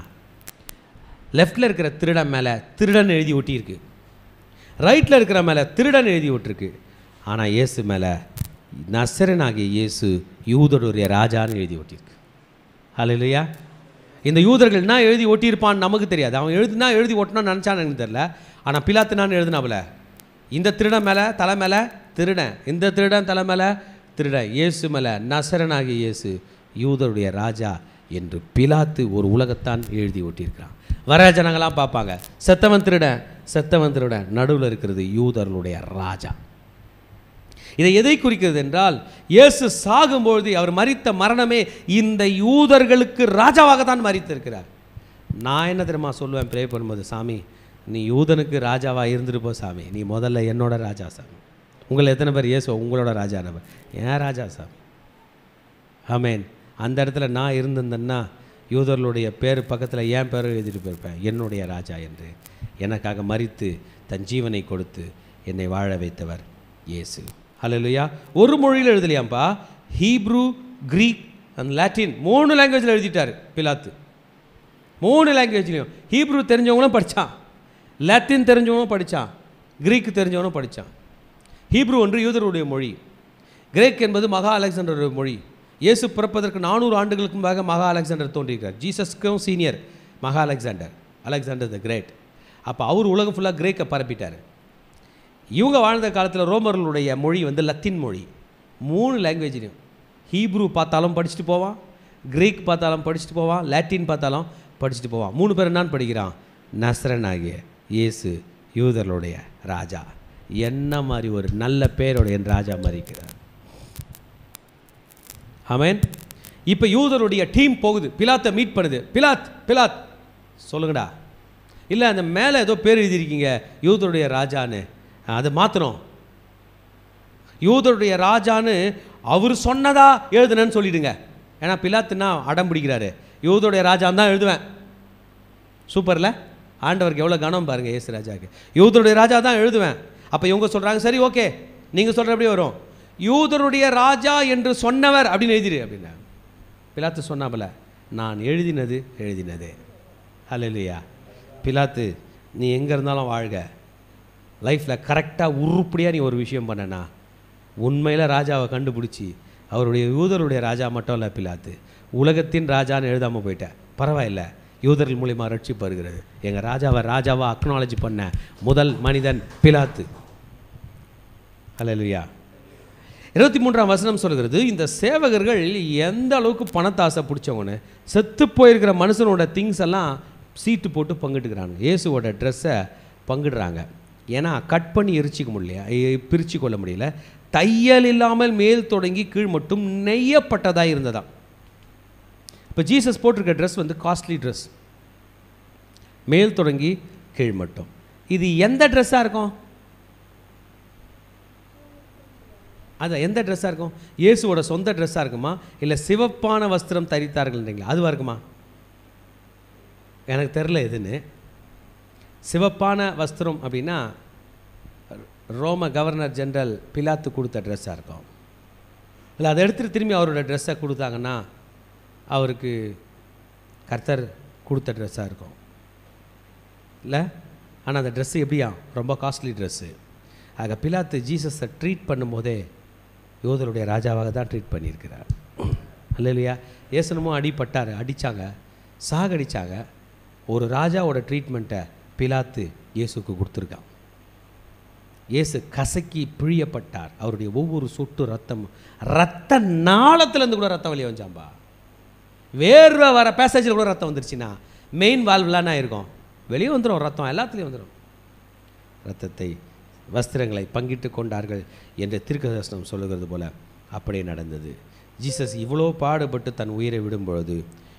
லெஃப்டில் இருக்கிற திருடன் மேலே திருடன் எழுதி ஒட்டியிருக்கு, ரைட்டில் இருக்கிற மேலே திருடன் எழுதி விட்டுருக்கு. ஆனால் இயேசு மேலே நசரனாகிய இயேசு யூதருடைய ராஜான்னு எழுதி ஒட்டியிருக்கு. ஹல்லேலூயா. இந்த யூதர்கள் என்ன எழுதி ஒட்டியிருப்பான்னு நமக்கு தெரியாது. அவன் எழுதி ஒட்டணும்னு நினச்சான்னு எனக்கு தெரியல. ஆனால் பிலாத்துனான்னு எழுதினாவில் இந்த திருடன் மேலே தலை மேலே திருடன், இந்த திருடன் தலை மேலே திருடன், இயேசு மேலே நசரனாகிய இயேசு யூதருடைய ராஜா என்று பிலாத்து ஒரு உலகத்தான் எழுதி ஒட்டியிருக்கிறான். வர ஜனங்களாம் பார்ப்பாங்க, செத்தவன் திருடன், செத்தவன் திருடன், நடுவில் இருக்கிறது யூதர்களுடைய ராஜா. இதை எதை குறிக்கிறது என்றால், இயேசு சாகும்பொழுது அவர் மரித்த மரணமே இந்த யூதர்களுக்கு ராஜாவாகத்தான் மரித்திருக்கிறார். நான் என்ன தெரியுமா சொல்லுவேன் ப்ரே பண்ணும்போது, சாமி நீ யூதனுக்கு ராஜாவாக இருந்துருப்போ சாமி, நீ முதல்ல என்னோட ராஜா சாமி. உங்களை எத்தனை பேர் இயேசு உங்களோட ராஜா நபர்? ஏன் ராஜா சாமி. ஆமேன். அந்த இடத்துல நான் இருந்திருந்தேன்னா யூதர்களுடைய பேர் பக்கத்தில் என் பேரை எழுதிட்டு போயிருப்பேன், என்னுடைய ராஜா என்று. எனக்காக மரித்து தன் ஜீவனை கொடுத்து என்னை வாழ வைத்தவர் இயேசு. ஹல்லேலூயா. ஒரு மொழியில் எழுதலையாம்பா, ஹீப்ரு, கிரீக் அண்ட் லாட்டின் 3 லாங்குவேஜில் எழுதிட்டார் பிலாத்து. 3 லாங்குவேஜ்லையும். ஹீப்ரு தெரிஞ்சவங்களும் படித்தான், லாட்டின் தெரிஞ்சவங்களும் படித்தான், கிரீக்கு தெரிஞ்சவனும் படித்தான். ஹீப்ரு ஒன்று யூதருடைய மொழி, கிரேக் என்பது மகா அலெக்சாண்டருடைய மொழி. இயேசு பிறப்பதற்கு 400 ஆண்டுகளுக்கு முன்பாக மகா அலெக்சாண்டர் தோன்றியிருக்கார். ஜீசஸ்க்கும் சீனியர் மகா அலெக்சாண்டர், அலெக்சாண்டர் த கிரேட். அப்போ அவர் உலகம் ஃபுல்லாக கிரேக்கை பரப்பிட்டார். இவங்க வாழ்ந்த காலத்தில் ரோமர்களுடைய மொழி வந்து லத்தீன் மொழி. 3 லாங்குவேஜ்லையும் ஹீப்ரு பார்த்தாலும் படிச்சுட்டு போவான், கிரீக் பார்த்தாலும் படிச்சுட்டு போவான், லாட்டின் பார்த்தாலும் படிச்சுட்டு போவான். 3 பேர் என்னான்னு படிக்கிறான்? நசரனாகிய இயேசு யூதர்களுடைய ராஜா. என்ன மாதிரி ஒரு நல்ல பேரோடைய ராஜா மறிக்கிறார். ஆமென். இப்போ யூதருடைய டீம் போகுது, பிலாத்தை மீட் பண்ணுது. பிலாத் சொல்லுங்கடா, இல்லை அந்த மேலே ஏதோ பேர் எழுதியிருக்கீங்க யூதருடைய ராஜான்னு, அதை மாற்றணும். யூதருடைய ராஜான்னு அவர் சொன்னதா எழுதுனேன்னு சொல்லிடுங்க. ஏன்னா பிலாத்துன்னா அடம் பிடிக்கிறாரு, யூதருடைய ராஜான்னு தான் எழுதுவேன். சூப்பரில் ஆண்டவருக்கு எவ்வளோ கனம் பாருங்கள் இயேசு ராஜாவுக்கு. யூதருடைய ராஜா தான் எழுதுவேன். அப்போ இவங்க சொல்கிறாங்க, சரி ஓகே நீங்கள் சொல்கிற எப்படி வரும், யூதருடைய ராஜா என்று சொன்னவர் அப்படின்னு எழுதிடு அப்படின்னா. பிலாத்து சொன்னாமல, நான் எழுதினது. ஹல்லேலூயா. பிலாத்து நீ எங்கே இருந்தாலும் வாழ்க, லைஃப்பில் கரெக்டாக உருப்படியாக நீ ஒரு விஷயம் பண்ணனா உண்மையில் ராஜாவை கண்டுபிடிச்சி அவருடைய யூதருடைய ராஜா மட்டும் இல்லை பிலாத்து, உலகத்தின் ராஜான்னு எழுதாமல் போயிட்டேன். பரவாயில்ல, யூதர்கள் மூலிமா ரட்சிப்பு வருகிறது. எங்கள் ராஜாவை அக்னாலஜி பண்ண முதல் மனிதன் பிலாத்து. ஹல்லேலூயா. 23ஆம் வசனம் சொல்கிறது, இந்த சேவகர்கள் எந்த அளவுக்கு பணத்தாசை பிடிச்சவங்கன்னு செத்து போயிருக்கிற மனுஷனோட திங்ஸ் எல்லாம் சீட்டு போட்டு பங்கிட்டுக்கிறாங்க. இயேசுவோட ட்ரெஸ்ஸை பங்கிடுறாங்க. ஏன்னா கட் பண்ணி பிரித்து கொள்ள முடியல. தையல் இல்லாமல் மேல் தொடங்கி கீழ் மட்டும் நெய்யப்பட்டதாக இருந்ததாம். இப்போ ஜீசஸ் போட்டிருக்க ட்ரெஸ் வந்து காஸ்ட்லி ட்ரெஸ், மேல் தொடங்கி கீழ் மட்டும். இது எந்த ட்ரெஸ்ஸாக இருக்கும்? அது எந்த ட்ரெஸ்ஸாக இருக்கும்? இயேசுவோட சொந்த ட்ரெஸ்ஸாக இருக்குமா, இல்லை சிவப்பான வஸ்திரம் தரித்தார்கள்ன்றீங்களா? அதுவாக இருக்குமா? எனக்கு தெரில எதுன்னு. சிவப்பான வஸ்திரம் அப்படின்னா ரோம கவர்னர் ஜெனரல் பிலாத்து கொடுத்த ட்ரெஸ்ஸாக இருக்கும். இல்லை அதை எடுத்துகிட்டு திரும்பி அவரோட ட்ரெஸ்ஸை கொடுத்தாங்கன்னா அவருக்கு கர்த்தர் கொடுத்த ட்ரெஸ்ஸாக இருக்கும் இல்லை? ஆனால் அந்த ட்ரெஸ்ஸு எப்படியா? ரொம்ப காஸ்ட்லி ட்ரெஸ்ஸு. ஆக பிலாத்து ஜீசஸை ட்ரீட் பண்ணும்போதே யூதருடைய ராஜாவாக தான் ட்ரீட் பண்ணியிருக்கிறார். இல்லையா? இயேசுனமும் அடிபட்டார், அடித்தாங்க, சாகடித்தாங்க. ஒரு ராஜாவோட ட்ரீட்மெண்ட்டை பிலாத்து இயேசுக்கு கொடுத்துருக்கான். இயேசு கசக்கி பிழியப்பட்டார். அவருடைய ஒவ்வொரு சொட்டு ரத்தமும், ரத்த நாளத்துலேருந்து கூட ரத்தம் வெளியே வந்தாம்பா. வேர்வை வர பேசேஜில் கூட ரத்தம் வந்துருச்சுன்னா மெயின் வால்வ்லாம் இருக்கும், வெளியே வந்துடும் ரத்தம், எல்லாத்துலேயும் வந்துடும். ரத்தத்தை வஸ்திரங்களை பங்கிட்டு கொண்டார்கள் என்று தீர்க்கதரிசனம் சொல்லுகிறது போல அப்படியே நடந்தது. ஜீசஸ் இவ்வளோ பாடுபட்டு தன் உயிரை விடும் பொழுது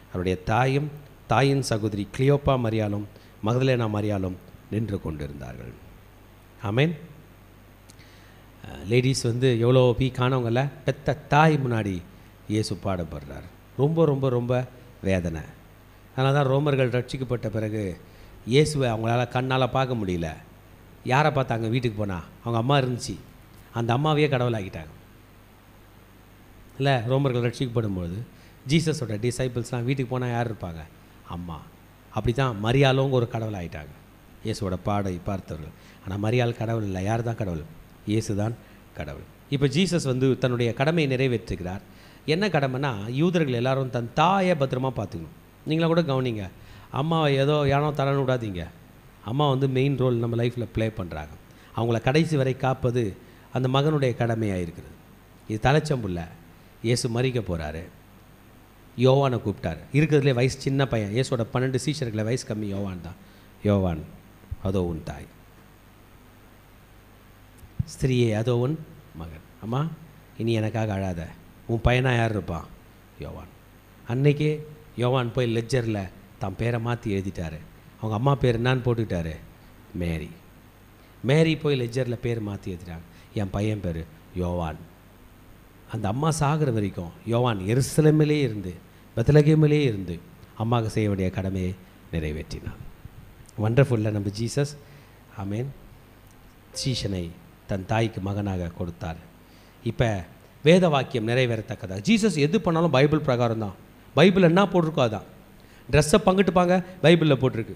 அவருடைய தாயும் தாயின் சகோதரி கிளியோப்பா மரியாலும் மகதலேனா மரியாலும் நின்று கொண்டிருந்தார்கள். ஆமேன். லேடிஸ் எவ்வளோ காணவங்கள பெத்த தாய் முன்னாடி இயேசு பாடுபடுறார். ரொம்ப ரொம்ப ரொம்ப வேதனை. அதனால தான் ரோமர்கள் ரட்சிக்கப்பட்ட பிறகு இயேசுவை அவங்களால கண்ணால் பார்க்க முடியல. யாரை பார்த்தாங்க? வீட்டுக்கு போனால் அவங்க அம்மா இருந்துச்சு, அந்த அம்மாவையே கடவுளாக்கிட்டாங்க இல்லை? ரோமர்கள் ரட்சிக்கப்படும்பொழுது ஜீசஸோட டிசைபிள்ஸ்லாம் வீட்டுக்கு போனால் யார் இருப்பாங்க? அம்மா. அப்படி தான் மரியாளும் ஒரு கடவுள் ஆகிட்டாங்க இயேசுவோட பாடை பார்த்தவர்கள். ஆனால் மரியாள் கடவுள் இல்லை. யார் தான் கடவுள்? இயேசு தான் கடவுள். இப்போ ஜீசஸ் தன்னுடைய கடமையை நிறைவேற்றுகிறார். என்ன கடமைனா, யூதர்கள் எல்லாரும் தன் தாயை பத்திரமா பார்த்துக்கணும். நீங்களாம் கூட கவனிங்க, அம்மாவை ஏதோ யானோ தரன்னு விடாதீங்க. அம்மா மெயின் ரோல் நம்ம லைஃப்பில் ப்ளே பண்ணுறாங்க. அவங்கள கடைசி வரை காப்பது அந்த மகனுடைய கடமையாக இருக்கிறது. இது தலைச்சம்புள்ள. இயேசு மறிக்க போகிறாரு. யோவானை கூப்பிட்டார். இருக்கிறதுலே வயசு சின்ன பையன். இயேசோட 12 சீஷர்களை வயசு கம்மி யோவான் தான். யோவான், அதோ உன் தாய். ஸ்திரீயே, அதோ உன் மகன். அம்மா, இனி எனக்காக அழாத. உன் பையனாக யார் இருப்பான்? யோவான். அன்னைக்கே யோவான் போய் லெட்ஜரில் தான் பேரை மாற்றி எழுதிட்டார். அவங்க அம்மா பேர் என்னான்னு போட்டுக்கிட்டாரு? மேரி. மேரி போய் லெட்ஜரில் பேர் மாற்றி எழுதிட்டாங்க. என் பையன் பேர் யோவான். அந்த அம்மா சாகிற வரைக்கும் யோவான் எருசலேமிலே இருந்து, பெத்லகேமிலே இருந்து அம்மாவுக்கு செய்ய வேண்டிய கடமையை நிறைவேற்றினான். வண்டர்ஃபுல்ல நம்ம ஜீசஸ். ஆமேன். சீஷனை தன் தாய்க்கு மகனாக கொடுத்தார். இப்போ வேத வாக்கியம் நிறைவேறத்தக்கதா ஜீசஸ் எது பண்ணாலும் பைபிள் பிரகாரம் தான். பைபிள் என்ன போட்டிருக்கோ அதான். ட்ரெஸ்ஸை பங்கிட்டுப்பாங்க, பைபிளில் போட்டிருக்கு.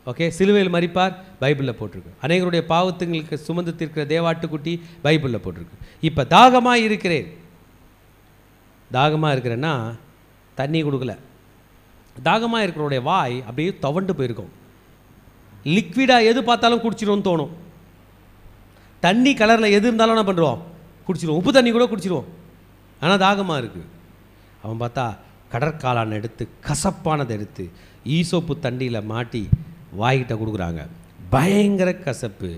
ஓகே. சிலுவையில் மரிப்பார், பைபிளில் போட்டிருக்கு. அநேகருடைய பாவத்துங்களுக்கு சுமந்து தீர்க்கிற தேவாட்டுக்குட்டி, பைபிளில் போட்டிருக்கு. இப்போ தாகமாக இருக்கிறேன். தாகமாக இருக்கிறேன்னா தண்ணி கொடுக்கல. தாகமாக இருக்கிறோடைய வாய் அப்படியே துவண்டு போயிருக்கும். லிக்விடாக எது பார்த்தாலும் குடிச்சிடும்னு தோணும். தண்ணி கலரில் எது இருந்தாலும் என்ன பண்ணுறோம்? குடிச்சிடுவோம். உப்பு தண்ணி கூட குடிச்சிடுவோம். ஆனால் தாகமாக இருக்குது. அவன் பார்த்தா கடற்காலான் எடுத்து, கசப்பானதை எடுத்து ஈசோப்பு தண்ணியில் மாட்டி வாய்கிட்ட கொடுக்குறாங்க. பயங்கர கசப்பு.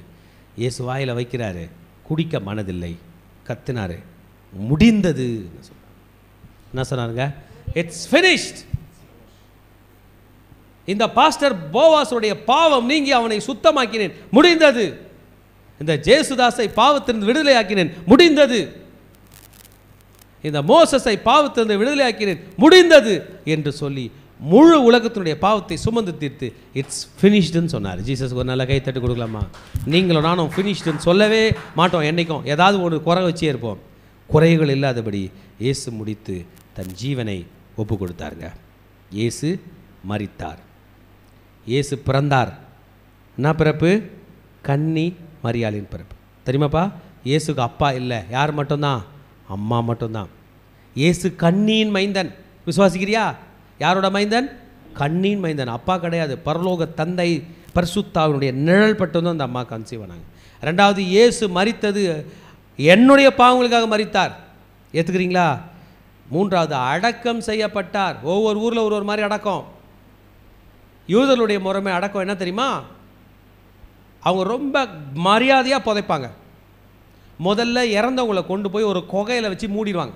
இயேசு வாயில் வைக்கிறாரு. குடிக்க மனதில்லை. கத்தினார். முடிந்தது. என்ன சொன்னாருங்க? It's finished. இந்த பாஸ்டர் போவாஸுடைய பாவம் நீங்கி அவனை சுத்தமாக்கினேன், முடிந்தது. இந்த ஜேசுதாஸை பாவத்திலிருந்து விடுதலையாக்கினேன், முடிந்தது. இந்த மோசஸை பாவத்திலிருந்து விடுதலையாக்கினேன், முடிந்தது என்று சொல்லி முழு உலகத்தினுடைய பாவத்தை சுமந்து தீர்த்து இட்ஸ் ஃபினிஷ்டுன்னு சொன்னார். ஜீசஸ்க்கு ஒரு நல்ல கை தட்டு கொடுக்கலாமா? நீங்களும் நானும் ஃபினிஷ்டுன்னு சொல்லவே மாட்டோம். என்றைக்கும் ஏதாவது ஒரு குறை வச்சே இருப்போம். குறைகள் இல்லாதபடி இயேசு முடித்து தன் ஜீவனை ஒப்பு கொடுத்தாருங்க. இயேசு மரித்தார். இயேசு பிறந்தார். என்ன பிறப்பு? கன்னி மரியாளின் பிறப்பு. தெரியுமாப்பா? இயேசுக்கு அப்பா இல்லை. யார் மட்டும்தான்? அம்மா மட்டும்தான். இயேசு கன்னியின் மைந்தன். விசுவாசிக்கிறியா? யாரோட மைந்தன்? கன்னியின் மைந்தன். அப்பா கிடையாது. பரலோக தந்தை பரிசுத்தாவினுடைய நிழல் பட்டுதான் அந்த அம்மா கன்சீவ் ஆனாங்க. ரெண்டாவது, இயேசு மரித்தது என்னுடைய பாவங்களுக்காக மரித்தார். ஏற்றுக்கிறீங்களா? மூன்றாவது, அடக்கம் செய்யப்பட்டார். ஒவ்வொரு ஊரில் ஒரு மாதிரி அடக்கம். யூதர்களுடைய முறைமை அடக்கம் என்ன தெரியுமா? அவங்க ரொம்ப மரியாதையாக புதைப்பாங்க. முதல்ல இறந்தவங்களை கொண்டு போய் ஒரு குகையில் வச்சு மூடிடுவாங்க.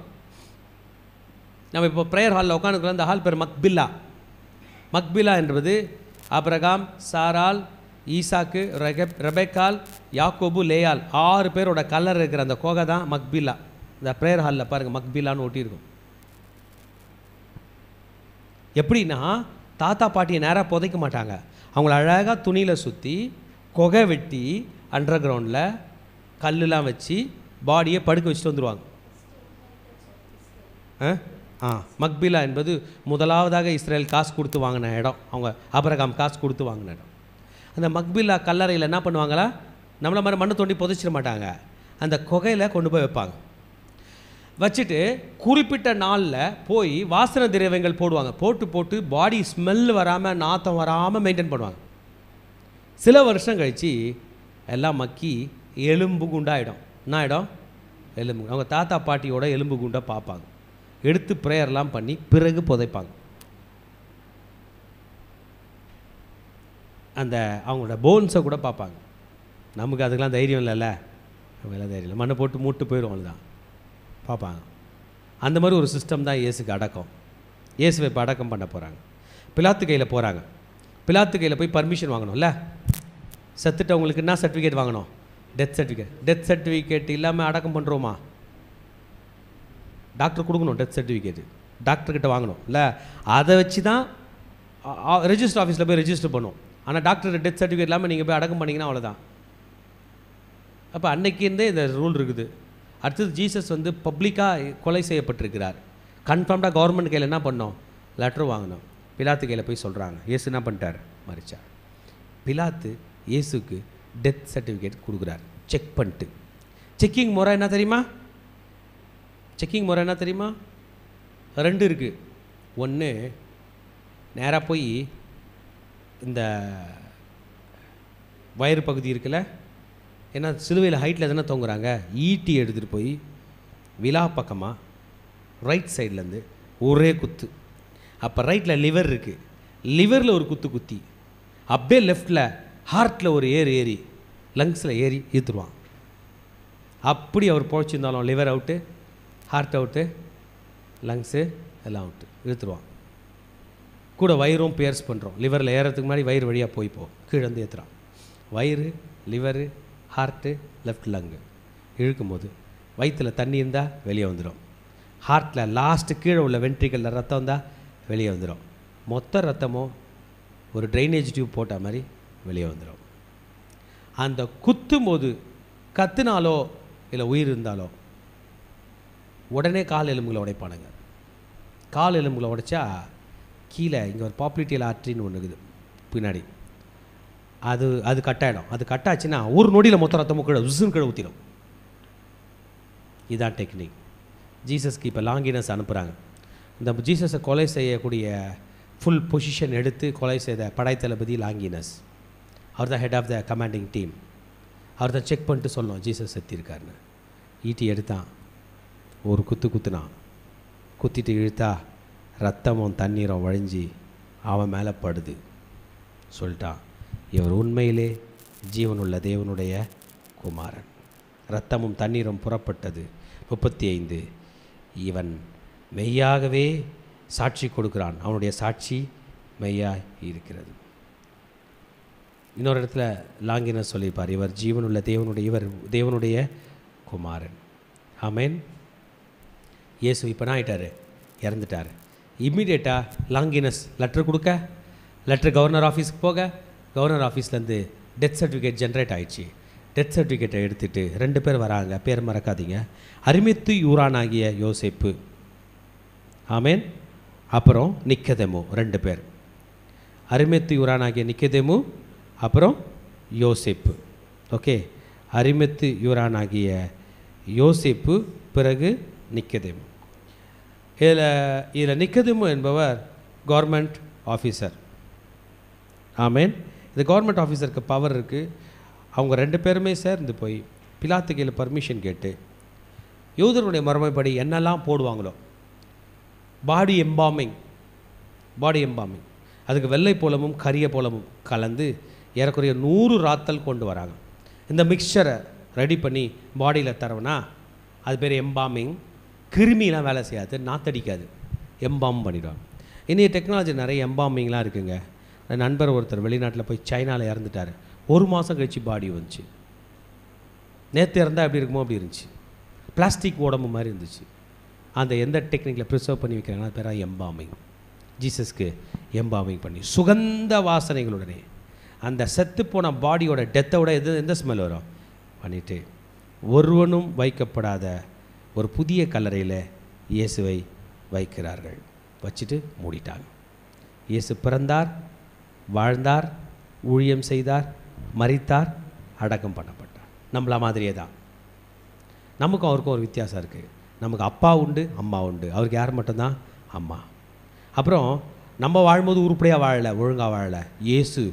நம்ம இப்போ ப்ரேயர் ஹாலில் உட்காந்துக்கிறோம். அந்த ஹால் பேர் மக்பில்லா. மக்பில்லா என்பது ஆபிரகாம், சாரால், ஈசாக்கு, ரெபெக்கால் யாக்கோபு, லேயால் 6 பேரோட கல்லறை இருக்கிற அந்த கோகை தான் மக்பிலா. இந்த ப்ரேயர் ஹாலில் பாருங்கள், மக்பிலான்னு ஒட்டியிருக்கும். எப்படின்னா தாத்தா பாட்டியை நேராக புதைக்க மாட்டாங்க, அவங்கள அழகாக துணியில் சுற்றி கொகை வெட்டி அண்டர் கிரவுண்டில் கல்லுலாம் வச்சு பாடியை படுக்க வச்சுட்டு வந்துடுவாங்க. மக்பிலா என்பது முதலாவதாக இஸ்ரேல் காசு கொடுத்து வாங்கின இடம். அவங்க ஆபிரகாம் காசு கொடுத்து வாங்கின இடம். அந்த மக்பிலா கல்லறையில் என்ன பண்ணுவாங்களா, நம்மளை மாதிரி மண்ணை தோண்டி புதைச்சிட மாட்டாங்க, அந்த குகையில் கொண்டு போய் வைப்பாங்க. வச்சுட்டு குறிப்பிட்ட நாளில் போய் வாசனை திரவியங்கள் போடுவாங்க. போட்டு பாடி ஸ்மெல் வராமல் நாற்றம் வராமல் மெயின்டைன் பண்ணுவாங்க. சில வருஷம் கழித்து எல்லாம் மக்கி எலும்பு குண்டாயிடும். என்ன ஆகிடும்? எலும்பு. அவங்க தாத்தா பாட்டியோட எலும்பு குண்டாக பார்ப்பாங்க, எடுத்து ப்ரேயர்லாம் பண்ணி பிறகு புதைப்பாங்க. அந்த அவங்களோட போன்ஸை கூட பார்ப்பாங்க. நமக்கு அதுக்கெலாம் தைரியம் இல்லைல்ல, நமக்கு தைரியம் இல்லை, மண்ணை போட்டு மூட்டு போயிடும், அவ்வளோதான் பார்ப்பாங்க. அந்த மாதிரி ஒரு சிஸ்டம் தான் இயேசுக்கு அடக்கம். இயேசுவை இப்போ அடக்கம் பண்ண போகிறாங்க. பிலாத்து கையில் போகிறாங்க. பிலாத்து கையில் போய் பர்மிஷன் வாங்கணும்ல. செத்துட்டவங்களுக்கு என்ன சர்டிஃபிகேட் வாங்கணும்? Death certificate. டெத் சர்டிஃபிகேட் இல்லாமல் அடக்கம் பண்ணுறோமா? டாக்டர் கொடுக்கணும் டெத் சர்டிஃபிகேட்டு, டாக்டர்கிட்ட வாங்கணும் இல்லை. அதை வச்சு தான் ரெஜிஸ்டர் ஆஃபீஸில் போய் ரெஜிஸ்டர் பண்ணும். ஆனால் டாக்டர் டெத் சர்டிஃபிகேட் இல்லாமல் நீங்கள் போய் அடக்கம் பண்ணிங்கன்னா அவ்வளோதான். அப்போ அன்னைக்கிருந்தே இந்த ரூல் இருக்குது. அடுத்தது ஜீசஸ் வந்து பப்ளிக்காக கொலை செய்யப்பட்டிருக்கிறார். கன்ஃபார்ம்டாக கவர்மெண்ட் கையில் என்ன பண்ணோம்? லெட்டர் வாங்கணும். பிலாத்து கையில் போய் சொல்கிறாங்க, இயேசு என்ன பண்ணிட்டார்? மறிச்சார். பிலாத்து இயேசுக்கு டெத் சர்டிஃபிகேட் கொடுக்குறார். செக் பண்ணிட்டு. செக்கிங் முறை என்ன தெரியுமா? செக்கிங் முறை என்ன தெரியுமா? 2 இருக்குது. ஒன்று, நேராக போய் இந்த வயிறு பகுதி இருக்குல்ல, ஏன்னா சிலுவையில் ஹைட்டில் எதுனா தொங்குறாங்க, ஈட்டி எடுத்துகிட்டு போய் விழா பக்கமாக ரைட் சைட்லேருந்து ஒரே குத்து. அப்போ ரைட்டில் லிவர் இருக்குது, லிவரில் ஒரு குத்து குத்தி அப்படியே லெஃப்டில் ஹார்ட்டில் ஒரு ஏறி லங்ஸில் ஏறி இழுத்துருவான். அப்படி அவர் பொழைச்சிருந்தாலும் liver out, heart out, lungs எல்லாம் அவுட்டு, இழுத்துருவான். கூட வயிறும் பேர்ஸ் பண்ணுறோம். லிவரில் ஏறதுக்கு முன்னாடி வயிறு வழியாக போய்ப்போம், கீழே வந்து ஏற்றுறான். வயிறு, லிவரு, ஹார்ட்டு, லெஃப்ட் லங்கு இழுக்கும்போது வயிற்றில் தண்ணி இருந்தால் வெளியே வந்துடும். ஹார்ட்டில் லாஸ்ட்டு கீழே உள்ள வென்ட்ரிக்கலில் ரத்தம் இருந்தால் வெளியே வந்துடும். மொத்த ரத்தமும் ஒரு ட்ரைனேஜ் டியூப் போட்ட மாதிரி வெளியே வந்துடும். அந்த குத்தும் போது கத்துனாலோ இல்லை உயிர் இருந்தாலோ உடனே கால் எலும்புகளை உடைப்பானுங்க. கால் எலும்புகளை உடைச்சா கீழே இங்கே ஒரு பாப்புலிட்டியல் ஆர்ட்ரின்னு ஒன்று இருக்குது பின்னாடி, அது கட்டாயிடும். அது கட்டாச்சுன்னா ஒரு நொடியில் மொத்த ரத்தமும் கீழே உசுன்னு கீழே ஊற்றிடும். இதுதான் டெக்னிக். ஜீசஸ்க்கு இப்போ லாங்கினஸ் அனுப்புகிறாங்க. இந்த ஜீசஸை கொலை செய்யக்கூடிய ஃபுல் பொசிஷன் எடுத்து கொலை செய்த படை தளபதி லாங்கினஸ். அவர் தான் head of the commanding team. அவர் தான் செக் பண்ணிட்டு சொல்லணும் ஜீசஸ் செத்திருக்காருன்னு. ஈட்டி எடுத்தான், ஒரு குத்துனான், குத்திட்டு இழுத்தா ரத்தமும் தண்ணீரும் வழிஞ்சி அவன் மேலே படுது. சொல்லிட்டான், இவர் உண்மையிலே ஜீவனுள்ள தேவனுடைய குமாரன். ரத்தமும் தண்ணீரும் புறப்பட்டது. 35, இவன் மெய்யாகவே சாட்சி கொடுக்கிறான், அவனுடைய சாட்சி மெய்யாக இருக்கிறது. இன்னொரு இடத்துல லாங்கின சொல்லியிருப்பார், இவர் ஜீவனுள்ள இவர் தேவனுடைய குமாரன். ஆமேன். இயேசு இப்போ என்ன ஆகிட்டார்? இறந்துட்டார். இம்மிடியேட்டாக லாங்கினஸ் லெட்டர் கொடுக்க, லெட்டர் கவர்னர் ஆஃபீஸுக்கு போக, கவர்னர் ஆஃபீஸ்லேருந்து டெத் சர்டிஃபிகேட் ஜென்ரேட் ஆகிடுச்சு. டெத் சர்டிஃபிகேட்டை எடுத்துகிட்டு 2 பேர் வராங்க, பேர் மறக்காதீங்க. அரிமத்து யூரானாகிய யோசேப்பு, ஆமேன். அப்புறம் நிக்கதேமு, 2 பேர். அரிமத்து யூரானாகிய நிக்கதேமு, அப்புறம் யோசேப்பு. ஓகே, அரிமத்து யூரானாகிய யோசேப்பு, பிறகு நிக்கதேமு. இதில் நிக்கதேமு என்பவர் கவர்மெண்ட் ஆஃபீஸர். ஆமேன். இந்த கவர்மெண்ட் ஆஃபீஸருக்கு பவர் இருக்குது. அவங்க 2 பேருமே சேர்ந்து போய் பிலாத்து கையில் பர்மிஷன் கேட்டு யூதருடைய மரபுப்படி என்னெல்லாம் போடுவாங்களோ, பாடி எம்பாமிங், அதுக்கு வெள்ளை போலமும் கரிய போலமும் கலந்து ஏறக்குறைய 100 ராத்தல் கொண்டு வராங்க. இந்த மிக்சரை ரெடி பண்ணி பாடியில் தரவுனா அது பேர் எம்பாமிங். கிருமிலாம் வேலை செய்யாது, நாத்தடிக்காது, எம்பாம் பண்ணிடுவாங்க. இன்றைய டெக்னாலஜி நிறைய எம்பாமிங்லாம் இருக்குங்க. நண்பர் ஒருத்தர் வெளிநாட்டில் போய் சைனாவில் இறந்துட்டார். 1 மாதம் கழித்து பாடி வந்துச்சு. நேற்று இருந்தால் எப்படி இருக்குமோ அப்படி இருந்துச்சு. பிளாஸ்டிக் உடம்பு மாதிரி இருந்துச்சு. அந்த எந்த டெக்னிக்கில் ப்ரிசர்வ் பண்ணி வைக்கிறாங்கன்னா அது பேராக எம்பாமிங். ஜீசஸ்க்கு எம்பாமிங் பண்ணி சுகந்த வாசனைகளுடனே அந்த செத்துப்போன பாடியோட டெத்தோட எந்த ஸ்மெல் வரும் பண்ணிவிட்டு ஒருவனும் வைக்கப்படாத ஒரு புதிய கல்லறையில் இயேசுவை வைக்கிறார்கள். வச்சுட்டு மூடிட்டாங்க. இயேசு பிறந்தார், வாழ்ந்தார், ஊழியம் செய்தார், மரித்தார், அடக்கம் பண்ணப்பட்டார். நம்மள மாதிரியே தான். நமக்கும் அவருக்கும் ஒரு வித்தியாசம் இருக்குது. நமக்கு அப்பா உண்டு, அம்மா உண்டு. அவருக்கு யார் மட்டும்தான்? அம்மா. அப்புறம் நம்ம வாழும்போது உருப்படியாக வாழலை, ஒழுங்காக வாழலை. இயேசு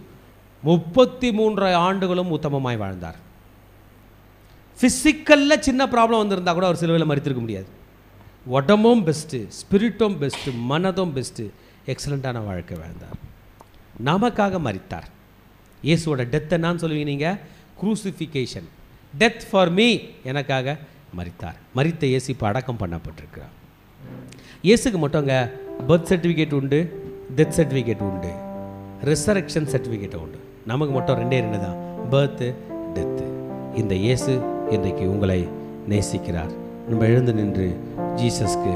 33 ஆண்டுகளும் உத்தமமாய் வாழ்ந்தார். ஃபிசிக்கலில் சின்ன ப்ராப்ளம் வந்திருந்தால் கூட அவர் சிலுவையில் மரித்திருக்க முடியாது. உடம்பும் பெஸ்ட்டு, ஸ்பிரிட்டும் பெஸ்ட்டு, மனதும் பெஸ்ட்டு, எக்ஸலண்ட்டான வாழ்க்கை வாழ்ந்தார். நமக்காக மரித்தார். இயேசுவோட டெத் என்னான்னு சொல்லுவீங்க நீங்கள்? க்ரூசிஃபிகேஷன். டெத் ஃபார் மீ, எனக்காக மரித்தார். மரித்த இயேசு இப்போ அடக்கம் பண்ணப்பட்டிருக்கிறார். இயேசுக்கு மட்டும்ங்க பர்த் சர்டிஃபிகேட் உண்டு, டெத் சர்டிஃபிகேட் உண்டு, ரிசரக்ஷன் சர்டிஃபிகேட் உண்டு. நமக்கு மட்டும் 2 தான், பர்த்து, டெத்து. இந்த இயேசு இன்றைக்கு உங்களை நேசிக்கிறார். நம்ம எழுந்து நின்று ஜீசஸ்க்கு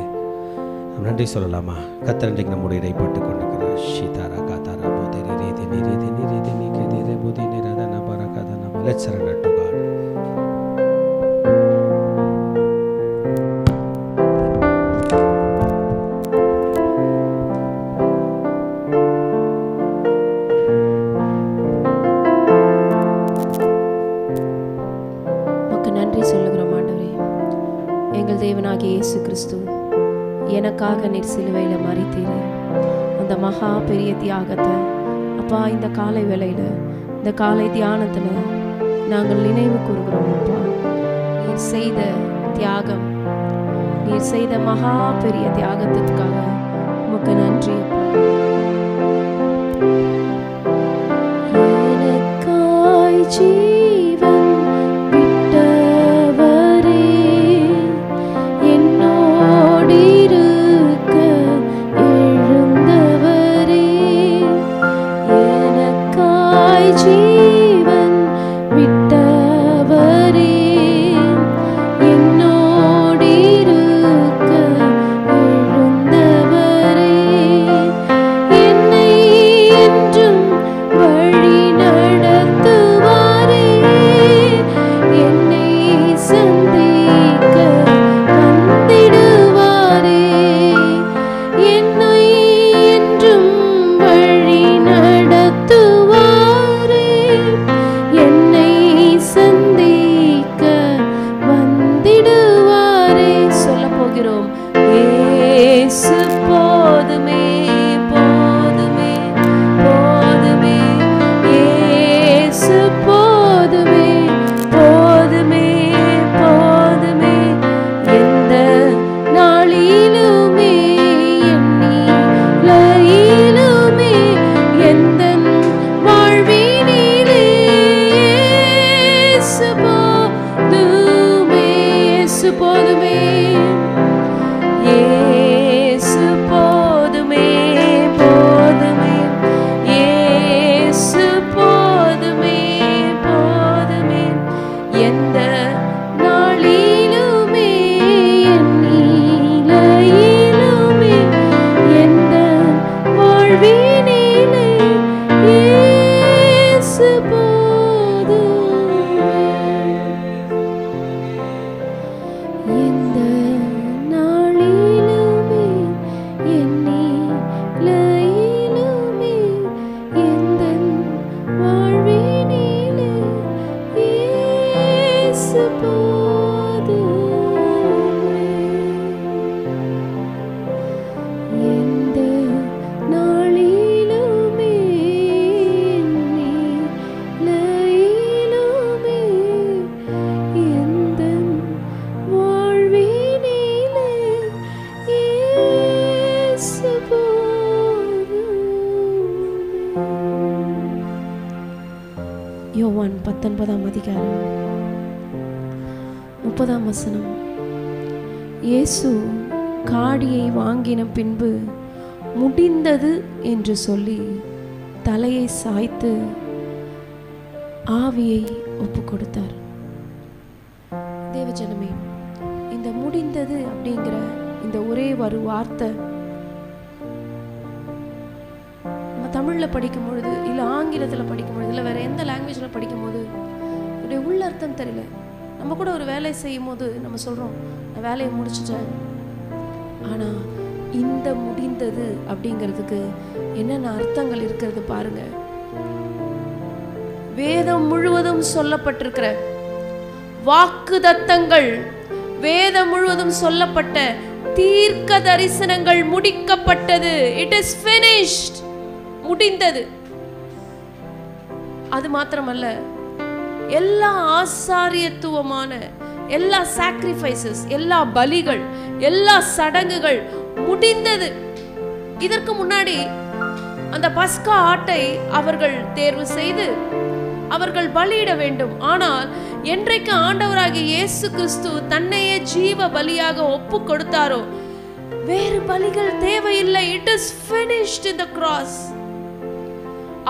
நன்றி சொல்லலாமா? கர்த்தர் இன்றைக்கு நம்முடைய இடைப்பட்டு கொண்டிருக்கிறார். ஷீதாரா காத்தாரா போதே ரீதி நீதி நீதி நீக்கே நீரே போதே நிரதன பரகதன. Let's surrender to God. இயேசு கிறிஸ்து, எனக்காக நீர் சிலுவையில் மரித்தீரே, அந்த மகா பெரிய தியாகத்தை அப்பா இந்த காலை வேளையில், இந்த காலை தியானத்தில் நாங்கள் நினைவு கூறுகிறோம். அப்பா, நீர் செய்த தியாகம், நீர் செய்த மகா பெரிய தியாகத்திற்காக உமக்கு நன்றி. எனக்காய் ஜீவன் யோவான் 19ஆம் அதிகாரம் 30ஆம் வசனம். இயேசு காடியை வாங்கின பின்பு முடிந்தது என்று சொல்லி தலையை சாய்த்து ஆவியை ஒப்பு கொடுத்தார். தேவ ஜனமே, இந்த முடிந்தது அப்படிங்கிற இந்த ஒரே ஒரு வார்த்தை நம்ம தமிழ்ல படிக்கும் பொழுது, இல்ல ஆங்கிலத்துல படிக்கும் பொழுது, இல்ல வேற எந்த லாங்குவேஜ்ல படிக்கும் போது உடைய உள்ள அர்த்தம் தெரியல. நம்ம கூட ஒரு வேலை செய்யும் போது நம்ம சொல்றோம், நான் வேலையை முடிச்சிட்டேன். ஆனா இந்த முடிந்தது அப்படிங்கிறதுக்கு என்னென்ன அர்த்தங்கள் இருக்கிறது பாருங்க. வேதம் முழுவதும் சொல்லப்பட்டிருக்கிற வாக்குதத்தங்கள், வேதம் முழுவதும் சொல்லப்பட்ட தீர்க்க தரிசனங்கள் முடிக்கப்பட்டது. இட் இஸ் finished, முடிந்தது. அது மாத்திரமல்ல, எல்லா ஆசாரியத்துவமான எல்லா சாக்ரிஃபைசஸ், எல்லா பலிகள், எல்லா சடங்குகள் முடிந்தது. இதற்கு முன்னாடி அந்த பஸ்கா ஆட்டை அவர்கள் தேர்வு செய்து அவர்கள் பலியிட வேண்டும். ஆனால் என்றைக்கு ஆண்டவராகிய இயேசு கிறிஸ்து தன்னையே ஜீவ பலியாக ஒப்பு கொடுத்தாரோ, வேறு பலிகள் தேவையில்லை. It is finished in the cross.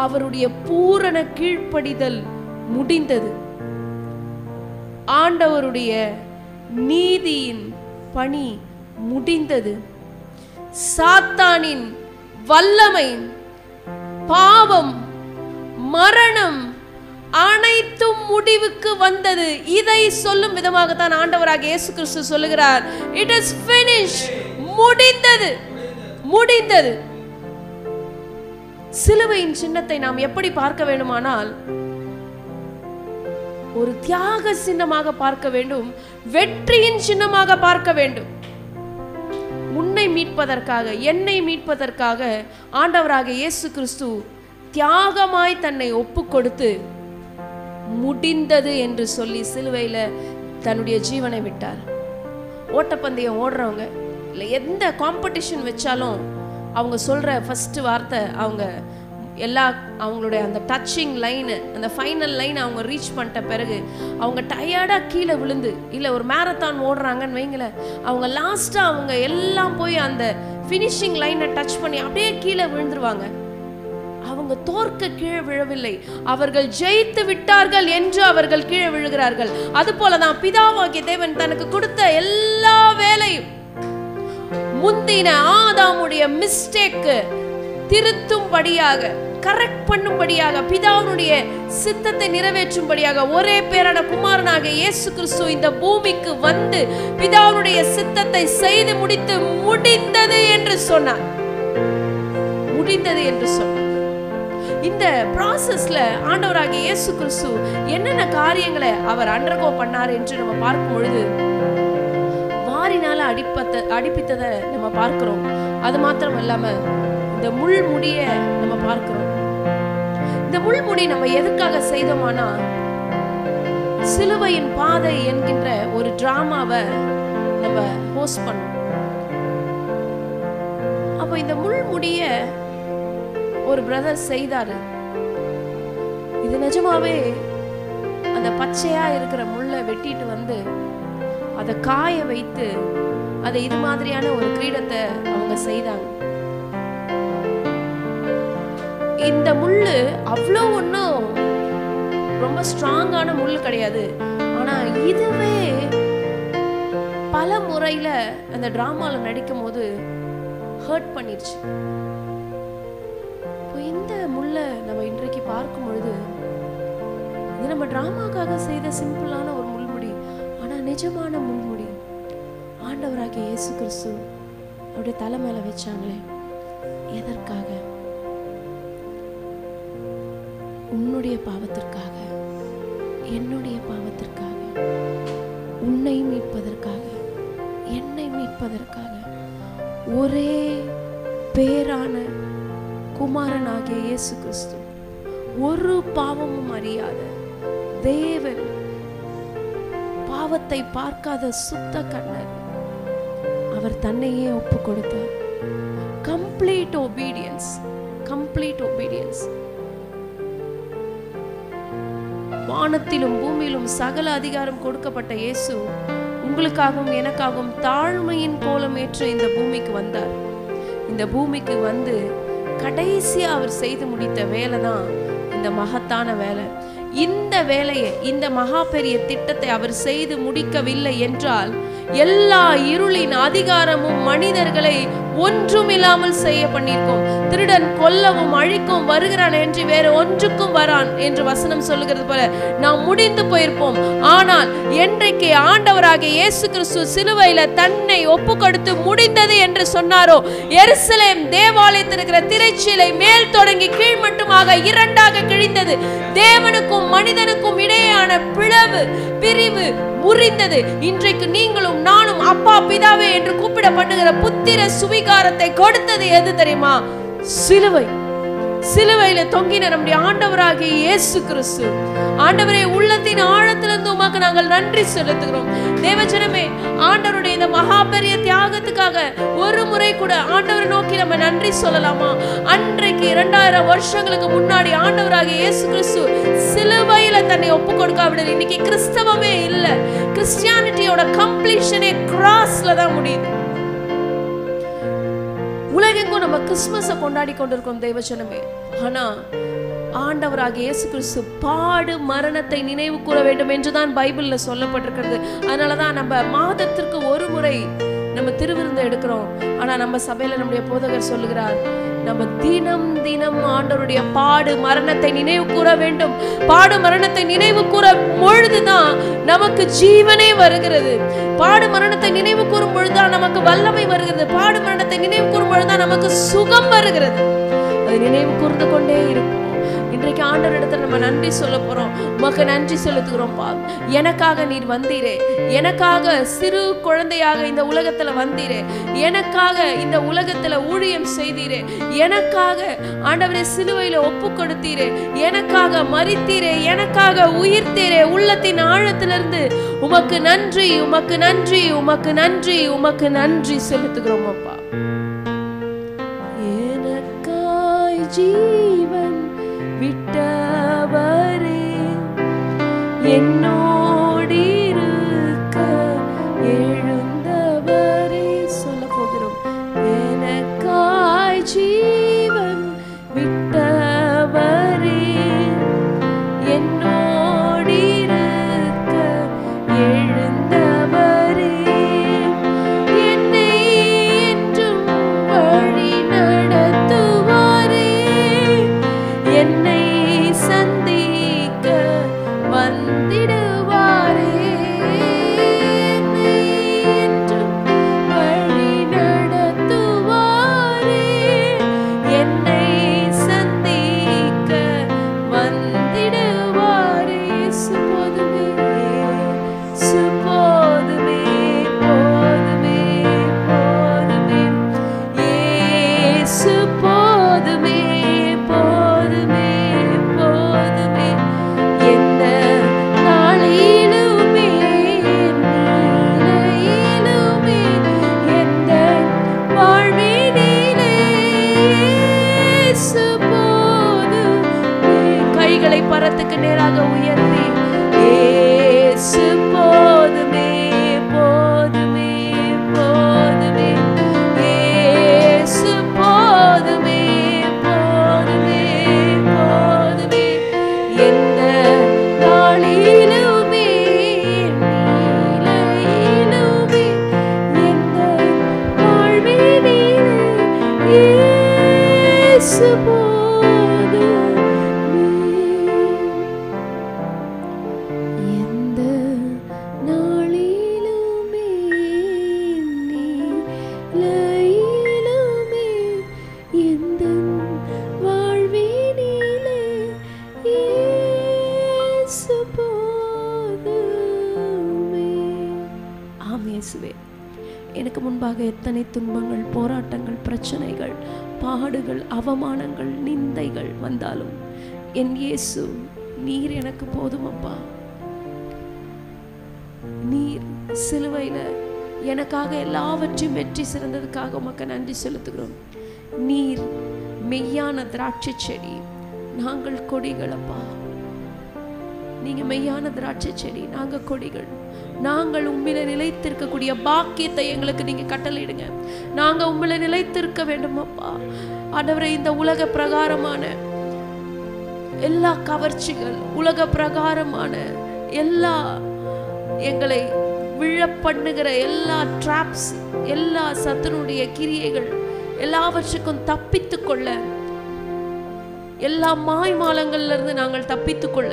அவருடைய பூரண கீழ்ப்படிதல் முடிந்தது. ஆண்டவருடைய நீதியின் பணி முடிந்தது. சாத்தானின் வல்லமை, பாவம், மரணம் அனைத்தும் முடிவுக்கு வந்தது. இதை சொல்லும் விதமாகத்தான் ஆண்டவராகிய இயேசு கிறிஸ்து சொல்லுகிறார், இட் இஸ் finished, முடிந்தது, முடிந்தது. சிலுவையின் சின்னத்தை நாம் எப்படி பார்க்க வேண்டுமானால் ஒரு தியாக சின்னமாக பார்க்க வேண்டும், வெற்றியின் சின்னமாக பார்க்க வேண்டும். உன்னை மீட்பதற்காக, என்னை மீட்பதற்காக ஆண்டவராகிய இயேசு கிறிஸ்து தியாகமாய் தன்னை ஒப்பு கொடுத்து முடிந்தது என்று சொல்லி சிலுவையில தன்னுடைய ஜீவனை விட்டார். ஓட்டப்பந்தயம் ஓடுறவங்க இல்லை, எந்த காம்படிஷன் வச்சாலும் அவங்க சொல்ற ஃபர்ஸ்ட் வார்த்தை, அவங்க அவங்களுடைய அந்த டச்சிங் லைனு, அந்த ஃபைனல் லைன் அவங்க ரீச் பண்ணிட்ட பிறகு அவங்க டயர்டாக கீழே விழுந்து, இல்லை ஒரு மேரத்தான் ஓடுறாங்கன்னு வைங்கள, அவங்க லாஸ்ட்டாக அவங்க எல்லாம் போய் அந்த ஃபினிஷிங் லைனை டச் பண்ணி அப்படியே கீழே விழுந்துருவாங்க. அவங்க தோற்க கீழே விழவில்லை, அவர்கள் ஜெயித்து விட்டார்கள் என்று அவர்கள் கீழே விழுகிறார்கள். அதுபோலதான் பிதாவாகிய தேவன் தனக்கு கொடுத்த எல்லா வேலையும் முந்தின ஆதாமுடைய மிஸ்டேக்கு திருத்தும்படியாக, கரெக்ட் பண்ணும்படியாக, பிதாவுடைய சித்தத்தை நிறைவேற்றும்படியாக ஒரே பேரான குமாரனாக இயேசு கிறிஸ்து இந்த பூமிக்கு வந்து பிதாவுடைய சித்தத்தை செய்து முடித்து முடிந்தது என்று சொன்னார். முடிந்தது என்று சொன்னார். இந்த ப்ராசஸ்ல ஆண்டவராகிய இயேசு கிறிஸ்து என்னென்ன காரியங்களை அவர் அண்டர்கோ பண்ணார் என்று நம்ம பார்க்கும் பொழுது, வாரினால அடிப்பித்ததை நம்ம பார்க்கிறோம். அது மாத்திரம் இல்லாம இந்த முள்முடிய நம்ம பார்க்கிறோம். இந்த முள்முடி நம்ம எதுக்காக செய்தோமானா, சிலுவையின் பாதை என்கின்ற ஒரு டிராமாவை நம்ம ஹோஸ்ட் பண்ணோம். அப்போ இந்த முள்முடிய ஒரு பிரதர் செய்தாரு. இது நிஜமாவே அந்த பச்சையா இருக்கிற முள்ளை வெட்டிட்டு வந்து அதை காய வைத்து அதை இது மாதிரியான ஒரு கிரீடத்தை அவங்க செய்தாங்க. இந்த முள்ளு அவ்வளோ ஒன்றும் ரொம்ப ஸ்ட்ராங்கான முள்ளு கிடையாது. ஆனா இதுவே பல முறையில அந்த டிராமால நடிக்கும் போது ஹர்ட் பண்ணிருச்சு. இந்த முள்ளை நம்ம இன்றைக்கு பார்க்கும் பொழுது, இது நம்ம டிராமாக்காக செய்த சிம்பிளான ஒரு முள்முடி, ஆனா நிஜமான முள்முடி ஆண்டவராகிய இயேசு கிறிஸ்து அவருடைய தலை மேல வச்சாங்களே. எதற்காக? உன்னுடைய பாவத்திற்காக, என்னுடைய பாவத்திற்காக, உன்னை மீட்பதற்காக, என்னை மீட்பதற்காக ஒரே பேரான குமாரனாகிய இயேசு கிறிஸ்து, ஒரு பாவமும் அறியாத தேவன், பாவத்தை பார்க்காத சுத்த கண்ணர், அவர் தன்னையே ஒப்பு கொடுத்தார். Complete obedience, complete obedience. வானத்திலும் பூமியிலும் சகல அதிகாரம் கொடுக்கப்பட்ட இயேசு உங்களுக்காகவும் எனக்காகவும் தாழ்மையின் கோலம் ஏற்ற இந்த பூமிக்கு வந்தார். இந்த பூமிக்கு வந்து கடைசியா அவர் செய்து முடித்த வேலை தான் இந்த மகத்தான வேலை. இந்த வேலையை, இந்த மகா பெரிய திட்டத்தை அவர் செய்து முடிக்கவில்லை என்றால் எல்லா இருளின் அதிகாரமும் மனிதர்களை ஒன்றுமில்லாமல் செய்ய பண்ணியிருக்கும். திருடன் கொல்லவும் அழிக்கவும் வருகிறான் என்று வேறு ஒன்றுக்கும் வரான் என்று வசனம் சொல்லுகிறது போல நாம் முடிந்து போயிருப்போம். ஆனால் என்றைக்கு ஆண்டவராகிய இயேசு கிறிஸ்து சிலுவையில தன்னை ஒப்பு கொடுத்து முடிந்தது என்று சொன்னாரோ, எருசலேம் தேவாலயத்தில் இருக்கிற திரைச்சீலை மேல் தொடங்கி கீழ் மட்டுமாக இரண்டாக கிழிந்தது. தேவனுக்கும் மனிதனுக்கும் இடையேயான பிரிவு முறிந்தது. இன்றைக்கு நீங்களும் நானும் அப்பா பிதாவே என்று கூப்பிடப்படுகிற புத்திர சுவிகாரத்தை கொடுத்தது எது தெரியுமா? சிலுவை. சிலுவையில தொங்கின நம்முடைய ஆண்டவராகிய இயேசு கிறிஸ்து. ஆண்டவரே, உள்ளத்தின் ஆழத்திலிருந்து உமக்கு நாங்கள் நன்றி செலுத்துகிறோம். தேவஜனமே, ஆண்டவருடைய இந்த மகா பெரிய தியாகத்துக்காக ஒரு முறை கூட ஆண்டவரை நோக்கி நம்ம நன்றி சொல்லலாமா? அன்றைக்கு 2000 வருஷங்களுக்கு முன்னாடி ஆண்டவராகிய இயேசு கிறிஸ்து சிலுவையில தன்னை ஒப்பு கொடுக்காவிட இன்னைக்கு கிறிஸ்தவமே இல்லை. கிறிஸ்டியானிட்டியோட கம்ப்ளீஷனே கிராஸ்ல தான் முடியுது. உலகெங்கும் நம்ம கிறிஸ்துமஸை கொண்டாடி கொண்டிருக்கோம் தேவஜனமே. ஆனா ஆண்டவராகிய இயேசு கிறிஸ்து பாடு மரணத்தை நினைவு கூற வேண்டும் என்றுதான் பைபிள்ல சொல்லப்பட்டிருக்கிறது. அதனாலதான் நம்ம மாதத்திற்கு ஒரு முறை நம்ம திருவிருந்து எடுக்கிறோம். ஆனா நம்ம சபையில நம்முடைய போதகர் சொல்லுகிறார், நம்ம தினம் தினம் ஆண்டவருடைய பாடு மரணத்தை நினைவு கூற வேண்டும். பாடு மரணத்தை நினைவு கூற பொழுதுதான் நமக்கு ஜீவனே வருகிறது. பாடு மரணத்தை நினைவு கூறும் பொழுதுதான் நமக்கு வல்லமை வருகிறது. பாடு மரணத்தை நினைவு கூறும் பொழுதுதான் நமக்கு சுகம் வருகிறது. அதை நினைவு கூர்ந்து கொண்டே இருக்கும். இன்றைக்கு ஆண்டவரிடத்தில் நம்ம நன்றி சொல்ல போறோம். உமக்கு நன்றி செலுத்துகிறோம்ப்பா. எனக்காக நீர் வந்தீரே, எனக்காக சிறு குழந்தையாக இந்த உலகத்துல வந்தீரே, எனக்காக இந்த உலகத்துல ஊழியம் செய்தீரே, எனக்காக ஆண்டவரே சிலுவையில ஒப்பு கொடுத்தீரே, எனக்காக மரித்தீரே, எனக்காக உயிர்த்தீரே. உள்ளத்தின் ஆழத்திலிருந்து உமக்கு நன்றி, உமக்கு நன்றி, உமக்கு நன்றி, உமக்கு நன்றி செலுத்துகிறோம் அப்பா. எனக்காய் ஜீவன் விட்டவரே, என்னோடு இருக்க எழுந்தவரே. சொல்ல போகிறோம். எனக்காய் ஜீவன் விட்டவரே, என்னோடு இருக்க எழுந்தவரே, என்னை என்றும் வழி நடத்துவாரே, என்னை சந்திக்க வந்திடுவாரே, என்னை என்றும் வழி நடத்துவாரே, என்னை சந்திக்க வந்திடுவாரே. சுபோதுமே சுபோதுமே போதுமே போதுமே, ஏசு போதுமே போதுமே போதுமே, எந்த நாளிலுமே நீலையிலுமே, எந்த வாழ்வினிலே இயேசு போதுமே. கைகளை பரத்துக்கு நேராக உயர்த்தி, இயேசு போதுமே போதுமே போதுமே, இயேசு போதுமே போதுமே போதுமே, எந்த நாளிலுமே நீலையிலுமே, எந்த வாழ்வினிலே இயேசு போதுமே, எந்த நாளிலுமே நீலையிலுமே, எந்த வாழ்வினிலே இயேசு போதுமே. ஆம் இயேசுவே, எனக்கு முன்பாக எத்தனை துன்பங்கள், போராட்டங்கள், பிரச்சனைகள், பாடுகள், அவமானங்கள், நிந்தைகள் வந்தாலும் என் இயேசு நீர் எனக்கு போதும் அப்பா. நீர் சிலுவையில எனக்காக எல்லாவற்றையும் வெற்றி சிறந்ததுக்காக உமக்கு நன்றி செலுத்துகிறோம். நீர் மெய்யான திராட்சை செடி, நாங்கள் கொடிகள் அப்பா. நீங்க மெய்யான திராட்சை செடி, நாங்க கொடிகள். நாங்கள் உம்மில நிலைத்திருக்கக்கூடிய பாக்கியத்தை எங்களுக்கு நீங்க கட்டளையிடுங்க. நாங்க உம்மில நிலைத்திருக்க வேண்டும் அப்பா. ஆண்டவரே, இந்த உலக பிரகாரமான எல்லா கவர்ச்சிகள், உலக பிரகாரமான எல்லா எங்களை விழ பண்ணுகிற எல்லா ட்ராப்ஸ், எல்லா சத்துனுடைய கிரியைகள் எல்லாவற்றுக்கும் தப்பித்து கொள்ள, எல்லா மாய்மாலங்கள்ல இருந்து நாங்கள் தப்பித்து கொள்ள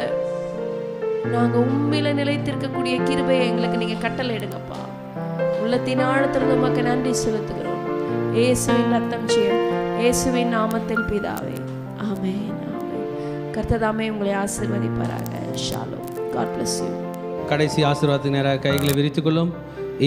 நாங்க உண்மையில நிலைத்திருக்கக்கூடிய கிருபையை எங்களுக்கு நீங்க கட்டளை எடுங்கப்பா. உள்ளத்தின் ஆழத்திலிருந்து உமக்கு நன்றி செலுத்துகிறோம். இயேசுவின் ரத்தம் செய்யும் இயேசுவின் நாமத்தில் பிதாவே, ஆமென், ஆமென். கர்த்தர் தாமே உங்களை ஆசீர்வதிப்பாராக. ஷாலோம். God bless you. கடைசி ஆசீர்வாதத்துக்கு நேராக கைகளை விரித்துக் கொள்ளும்.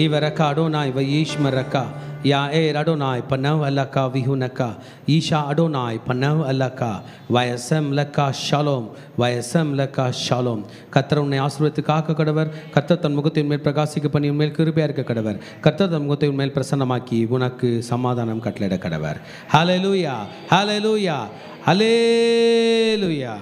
ஈவரக்கா அடோனாய் வயீஷ்மரக்கா யா ஏ அடோனாய் பனவ் அல்லக்கா விஹுனக்கா ஈஷா அடோனாய் பனவ் அல்லக்கா வயசம் லக்கா ஷாலோம் வயசம் லக்கா ஷாலோம். கர்த்தர் உன்னை ஆசீர்வதித்து காக்க கடவர். கர்த்தர் தன் முகத்தின் மேல் பிரகாசிக்க பண்ணி உன்மேல் கிருபையா இருக்க கடவர். கர்த்தர் தன் முகத்தை உன்மேல் பிரசன்னமாக்கி உனக்கு சமாதானம் கட்டளையிட கடவர். ஹல்லேலூயா, ஹல்லேலூயா, ஹல்லேலூயா.